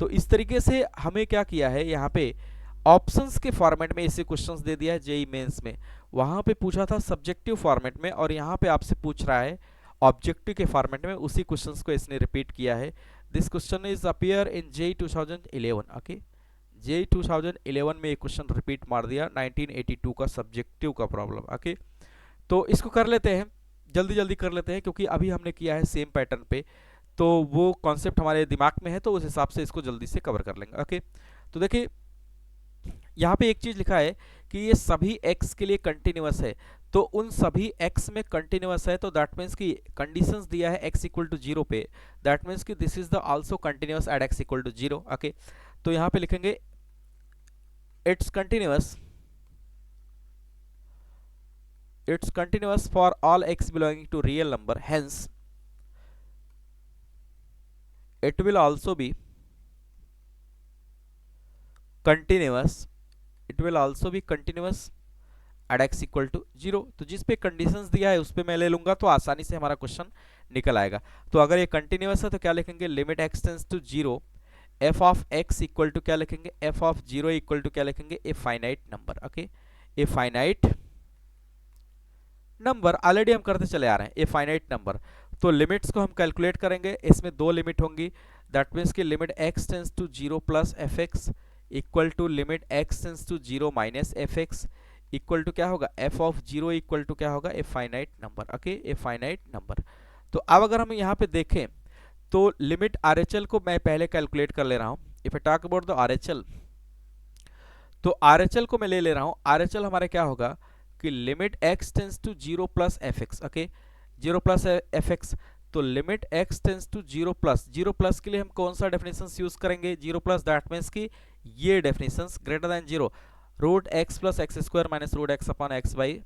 तो इस तरीके से हमें क्या किया है, यहाँ पे ऑप्शंस के फॉर्मेट में इसे क्वेश्चंस दे दिया है जेई मेंस में, वहां पे पूछा था सब्जेक्टिव फॉर्मेट में, और यहाँ पे आपसे पूछ रहा है ऑब्जेक्टिव के फॉर्मेट में, उसी क्वेश्चंस को इसने रिपीट किया है। This question is appear in JEE 2011। Okay, JEE 2011 में एक क्वेश्चन रिपीट मार दिया, 1982 का सब्जेक्टिव का प्रॉब्लम। ओके, तो इसको कर लेते हैं, जल्दी जल्दी कर लेते हैं, क्योंकि अभी हमने किया है सेम पैटर्न पे, तो वो कॉन्सेप्ट हमारे दिमाग में है, तो उस हिसाब से इसको जल्दी से कवर कर लेंगे। ओके, तो देखिए यहाँ पे एक चीज लिखा है कि ये सभी x के लिए कंटिन्यूअस है, तो उन सभी x में कंटिन्यूअस है, तो दैट मीन्स कि कंडीशंस दिया है x इक्वल टू 0 पे, दैट मीन्स कि this is the also continuous at x equal to 0। Okay, तो यहाँ पे लिखेंगे it's continuous for all x belonging to real number, hence it will also be continuous at x equal to 0। तो जिस पे conditions दिया है उस पे मैं ले लूंगा, तो आसानी से हमारा क्वेश्चन निकल आएगा। तो अगर ये कंटिन्यूअस है तो क्या लिखेंगे, limit x tends to 0, f of x equal to क्या लिखेंगे, f ऑफ 0 इक्वल टू क्या लिखेंगे, a finite number. Okay, a finite number already हम करते चले आ रहे हैं, ए फाइनाइट नंबर। तो लिमिट्स को हम कैलकुलेट करेंगे, इसमें दो लिमिट होंगी, दैट मीन्स कि limit x tends to 0 plus f x equal to limit x tends to 0 minus F x equal to क्या होगा, f ऑफ 0 इक्वल टू क्या होगा, a finite number. Okay, a finite number. तो अब अगर हम यहाँ पे देखें तो लिमिट RHL को मैं पहले कैलकुलेट कर ले रहा हूँ, if I talk about the RHL, तो RHL को मैं ले रहा हूँ, RHL हमारा क्या होगा कि limit x tends to 0 plus f x. Okay, 0 plus f x, तो limit x tends to 0 plus के लिए हम कौन सा डेफिनेशन यूज करेंगे, 0 प्लस, दैट मीन्स कि ये definition greater than 0, root x plus x square minus root x upon x by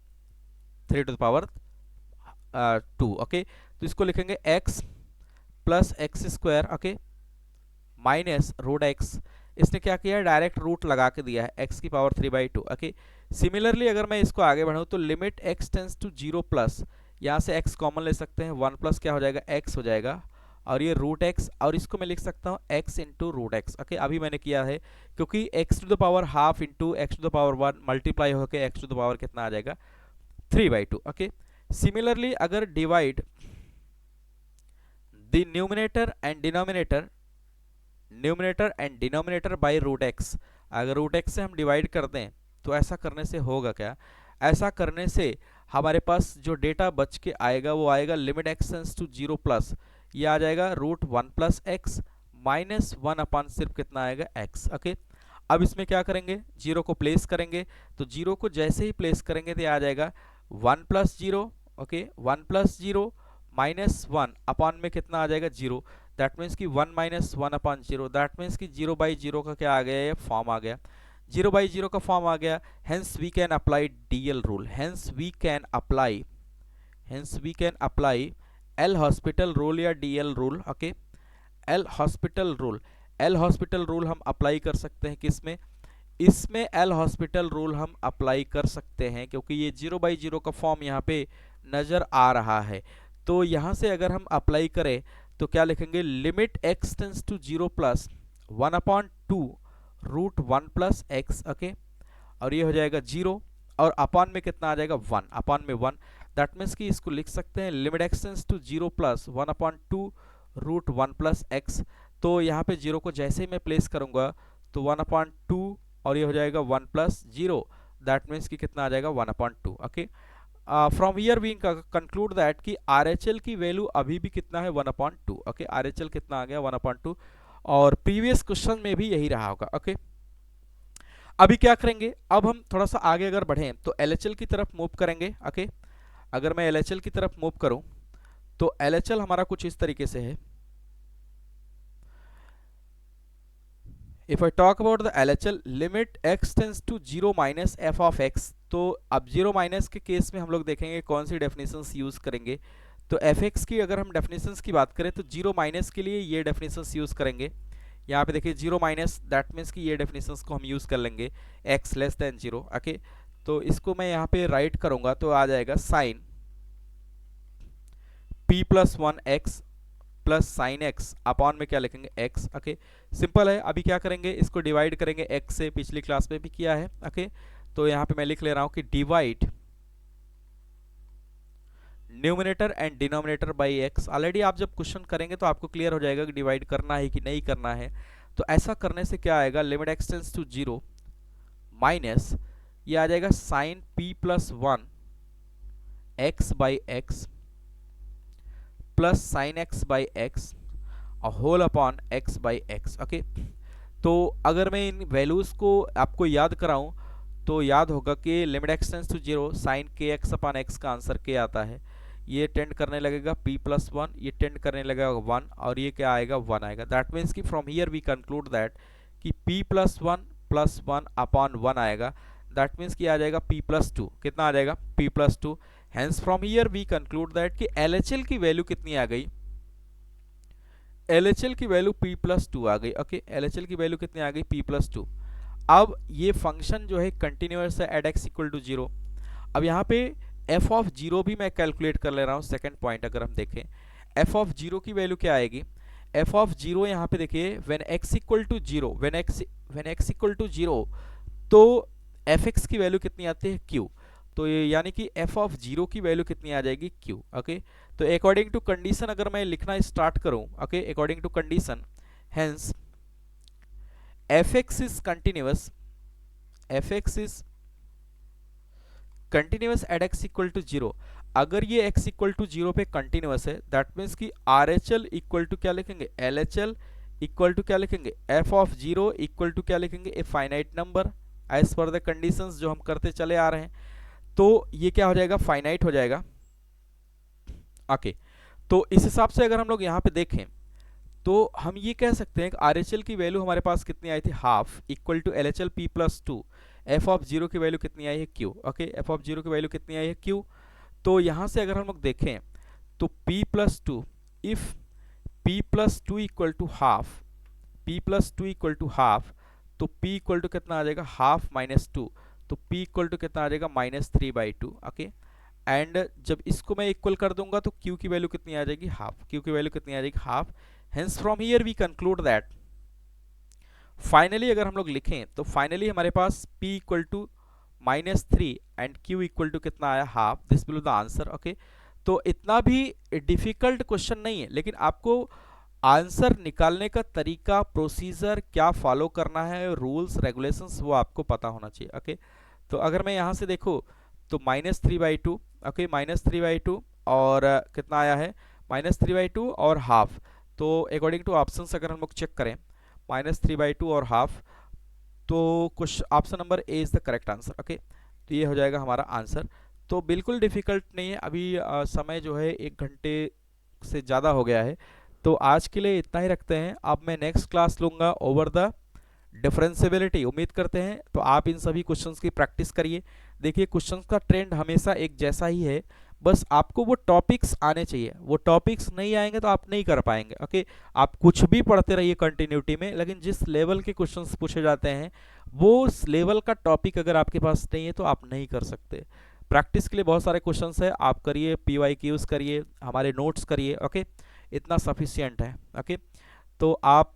3 to the power 2। Okay, तो इसको लिखेंगे x plus x square, okay, minus root x, इसने क्या किया, direct route लगा के दिया है x की पावर 3/2। ओके, सिमिलरली अगर मैं इसको आगे बढ़ाऊं तो limit x tends to 0 plus, यहाँ से x कॉमन ले सकते हैं, 1 प्लस क्या हो जाएगा, x हो जाएगा, और ये रूट एक्स, और इसको मैं लिख सकता हूँ x into root x. Okay, अभी मैंने किया है क्योंकि x to the power half into x to the power 1 multiply होकर x टू द पावर कितना आ जाएगा, 3/2। ओके, सिमिलरली अगर divide the numerator and denominator by root x, अगर रूट एक्स से हम डिवाइड कर दें तो ऐसा करने से होगा क्या, ऐसा करने से हमारे पास जो डेटा बच के आएगा वो आएगा limit x tends to 0 plus, ये आ जाएगा root 1 plus x minus 1 upon सिर्फ कितना आएगा, x। ओके, अब इसमें क्या करेंगे, जीरो को प्लेस करेंगे, तो जीरो को जैसे ही प्लेस करेंगे तो ये आ जाएगा 1 plus zero. Okay, 1 plus zero minus 1 अपान में कितना आ जाएगा, 0। दैट मीन्स कि 1 माइनस 1 अपान 0, दैट मीन्स कि 0/0 का क्या आ गया, ये फॉर्म आ गया, 0/0 का फॉर्म आ गया। Hence we can apply DL rule, hence we can apply L hospital rule या DL rule. Okay, L hospital rule हम अप्लाई कर सकते हैं किसमें, इसमें एल हॉस्पिटल रूल हम अप्लाई कर सकते हैं क्योंकि ये 0/0 का फॉर्म यहाँ पे नजर आ रहा है। तो यहाँ से अगर हम अप्लाई करें तो क्या लिखेंगे, limit x tends to 0 plus 1/2 root 1 plus x. Okay, और ये हो जाएगा 0, और अपान में कितना आ जाएगा, 1 अपान में 1। दैट मीन्स कि इसको लिख सकते हैं limit x tends to 0 plus 1/2 root 1 plus x. तो यहाँ पे 0 को जैसे ही मैं प्लेस करूंगा तो 1/2, और ये हो जाएगा 1 प्लस 0, दैट मीन्स कि कितना आ जाएगा, 1/2। Okay, from here we conclude that कि RHL की वैल्यू अभी भी कितना है, 1/2। ओके, RHL कितना आ गया, 1/2, और प्रीवियस क्वेश्चन में भी यही रहा होगा। ओके, अभी क्या करेंगे, अब हम थोड़ा सा आगे अगर बढ़ें तो LHL की तरफ मूव करेंगे। ओके, अगर मैं LHL की तरफ मूव करूं तो LHL हमारा कुछ इस तरीके से है। If I talk about the LHL, limit x tends to 0 minus f of x, तो अब 0 माइनस के केस में हम लोग देखेंगे कौन सी डेफिनेशंस यूज करेंगे। तो fx की अगर हम डेफिनेशंस की बात करें तो 0 माइनस के लिए ये डेफिनेशंस यूज करेंगे। यहाँ पे देखिए 0 माइनस, दैट मीन्स कि ये डेफिनेशंस को हम यूज कर लेंगे x लेस देन 0। ओके, तो इसको मैं यहाँ पे राइट करूंगा तो आ जाएगा sine p plus 1x plus sine x upon में क्या लिखेंगे, x। ओके, सिंपल है। अभी क्या करेंगे, इसको डिवाइड करेंगे x से, पिछली क्लास में भी किया है। ओके, तो यहाँ पे मैं लिख ले रहा हूँ कि divide numerator and denominator by x। Already आप जब क्वेश्चन करेंगे तो आपको क्लियर हो जाएगा कि डिवाइड करना है कि नहीं करना है। तो ऐसा करने से क्या आएगा, limit x tends to 0 minus ये आ जाएगा sine p plus 1 x by x plus sine x by x और whole upon x by x. Okay, तो अगर मैं इन वैल्यूज को आपको याद कराऊं तो याद होगा कि limit x tends to 0 sine के एक्स अपॉन एक्स का आंसर के आता है, ये टेंड करने लगेगा p प्लस 1, ये टेंड करने लगेगा 1, और ये क्या आएगा, 1 आएगा। दैट मीन्स कि from here we conclude that कि p प्लस 1 अपॉन 1 आएगा, दैट मीन्स कि आ जाएगा p प्लस 2, कितना आ जाएगा, p plus 2। Hence from here we conclude that कि LHL की वैल्यू कितनी आ गई, LHL की वैल्यू p प्लस 2 आ गई। ओके, LHL की वैल्यू कितनी आ गई, p प्लस 2। अब ये फंक्शन जो है कंटिन्यूअस है एट x इक्वल टू 0। अब यहाँ पे f ऑफ 0 भी मैं कैलकुलेट कर ले रहा हूँ। सेकंड पॉइंट अगर हम देखें, f ऑफ 0 की वैल्यू क्या आएगी, f ऑफ 0 यहाँ पे देखिए when x equal to 0, when x equal to 0 तो fx की वैल्यू कितनी आती है, q। तो ये यानी कि f ऑफ 0 की वैल्यू कितनी आ जाएगी, q। ओके, तो अकॉर्डिंग टू कंडीशन अगर मैं लिखना स्टार्ट करूं, okay, according to condition, hence fx is continuous, fx is continuous at x equal to 0। अगर ये x इक्वल टू 0 पे कंटिन्यूअस है, दैट मीन्स कि RHL इक्वल टू क्या लिखेंगे, LHL इक्वल टू क्या लिखेंगे, f ऑफ 0 इक्वल टू क्या लिखेंगे, a finite number as per the conditions जो हम करते चले आ रहे हैं। तो ये क्या हो जाएगा, फाइनाइट हो जाएगा। ओके, तो इस हिसाब से अगर हम लोग यहाँ पे देखें तो हम ये कह सकते हैं कि RHL की वैल्यू हमारे पास कितनी आई थी, half equal to LHL p plus 2, f of 0 की वैल्यू कितनी आई है, q। ओके, f ऑफ 0 की वैल्यू कितनी आई है, q। तो यहाँ से अगर हम लोग देखें तो p plus 2, if p plus 2 equal to half, p plus 2 equal to half, तो p इक्वल टू कितना आ जाएगा, हाफ माइनस 2, तो p इक्वल टू कितना आ जाएगा, -3/2। ओके, एंड जब इसको मैं इक्वल कर दूंगा तो q की वैल्यू कितनी आ जाएगी, हाफ। q की वैल्यू कितनी आ जाएगी, half. Hence from here we conclude that finally अगर हम लोग लिखें तो फाइनली हमारे पास p equal to -3 and q equal to कितना आया, half. This will be the answer. Okay, तो इतना भी डिफिकल्ट क्वेश्चन नहीं है, लेकिन आपको आंसर निकालने का तरीका, प्रोसीजर क्या फॉलो करना है, रूल्स रेगुलेशंस, वो आपको पता होना चाहिए। ओके, तो अगर मैं यहाँ से देखूँ तो -3/2, ओके, -3/2 और कितना आया है, -3/2 और हाफ। तो अकॉर्डिंग टू ऑप्शंस अगर हम लोग चेक करें -3/2 और हाफ, तो कुछ option number A is the correct answer. Okay, तो ये हो जाएगा हमारा आंसर। तो बिल्कुल डिफिकल्ट नहीं है। अभी समय जो है 1 घंटे से ज़्यादा हो गया है, तो आज के लिए इतना ही रखते हैं। अब मैं नेक्स्ट क्लास लूँगा ओवर द डिफरेंशियबिलिटी। उम्मीद करते हैं तो आप इन सभी क्वेश्चंस की प्रैक्टिस करिए। देखिए क्वेश्चंस का ट्रेंड हमेशा एक जैसा ही है, बस आपको वो टॉपिक्स आने चाहिए। वो टॉपिक्स नहीं आएंगे तो आप नहीं कर पाएंगे। ओके, आप कुछ भी पढ़ते रहिए कंटिन्यूटी में, लेकिन जिस लेवल के क्वेश्चंस पूछे जाते हैं वो उस लेवल का टॉपिक अगर आपके पास नहीं है तो आप नहीं कर सकते। प्रैक्टिस के लिए बहुत सारे क्वेश्चंस है, आप करिए, PYQs करिए, हमारे नोट्स करिए। ओके, इतना सफिशियंट है। ओके, तो आप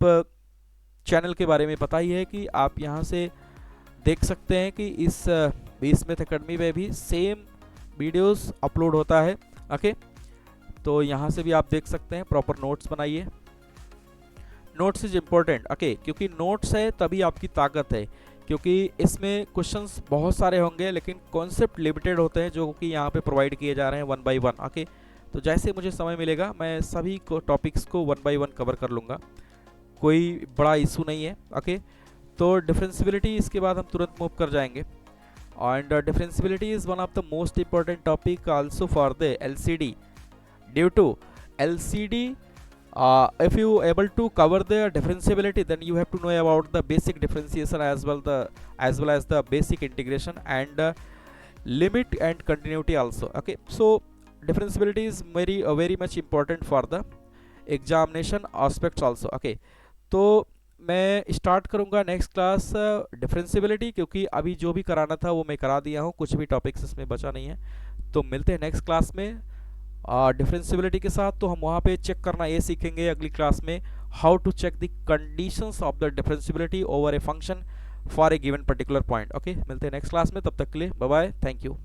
चैनल के बारे में पता ही है कि आप यहाँ से देख सकते हैं कि इस बीस्मिथ एकेडमी में भी सेम वीडियोस अपलोड होता है। ओके, तो यहाँ से भी आप देख सकते हैं। प्रॉपर नोट्स बनाइए, नोट्स इज इम्पोर्टेंट। ओके, क्योंकि नोट्स है तभी आपकी ताकत है, क्योंकि इसमें क्वेश्चंस बहुत सारे होंगे लेकिन कॉन्सेप्ट लिमिटेड होते हैं जो कि यहाँ पे प्रोवाइड किए जा रहे हैं 1 by 1। ओके, तो जैसे मुझे समय मिलेगा मैं सभी को टॉपिक्स को 1 by 1 कवर कर लूँगा, कोई बड़ा इशू नहीं है। ओके, तो डिफरेंशियबिलिटी इसके बाद हम तुरंत मूव कर जाएंगे। And differentiability is one of the most important topic also for the LCD, due to LCD if you able to cover the differentiability, then you have to know about the basic differentiation as well as the basic integration and limit and continuity also. Okay, so differentiability is very much important for the examination aspects also. Okay, तो मैं start करूंगा next class differentiability, क्योंकि अभी जो भी कराना था वो मैं करा दिया हूँ, कुछ भी टॉपिक्स इसमें बचा नहीं है। तो मिलते हैं नेक्स्ट क्लास में डिफरेंशियबिलिटी के साथ। तो हम वहाँ पे चेक करना ये सीखेंगे अगली क्लास में, how to check the conditions of the differentiability over a function for a given particular point. Okay, मिलते हैं नेक्स्ट क्लास में, तब तक के लिए बाय बाय, थैंक यू।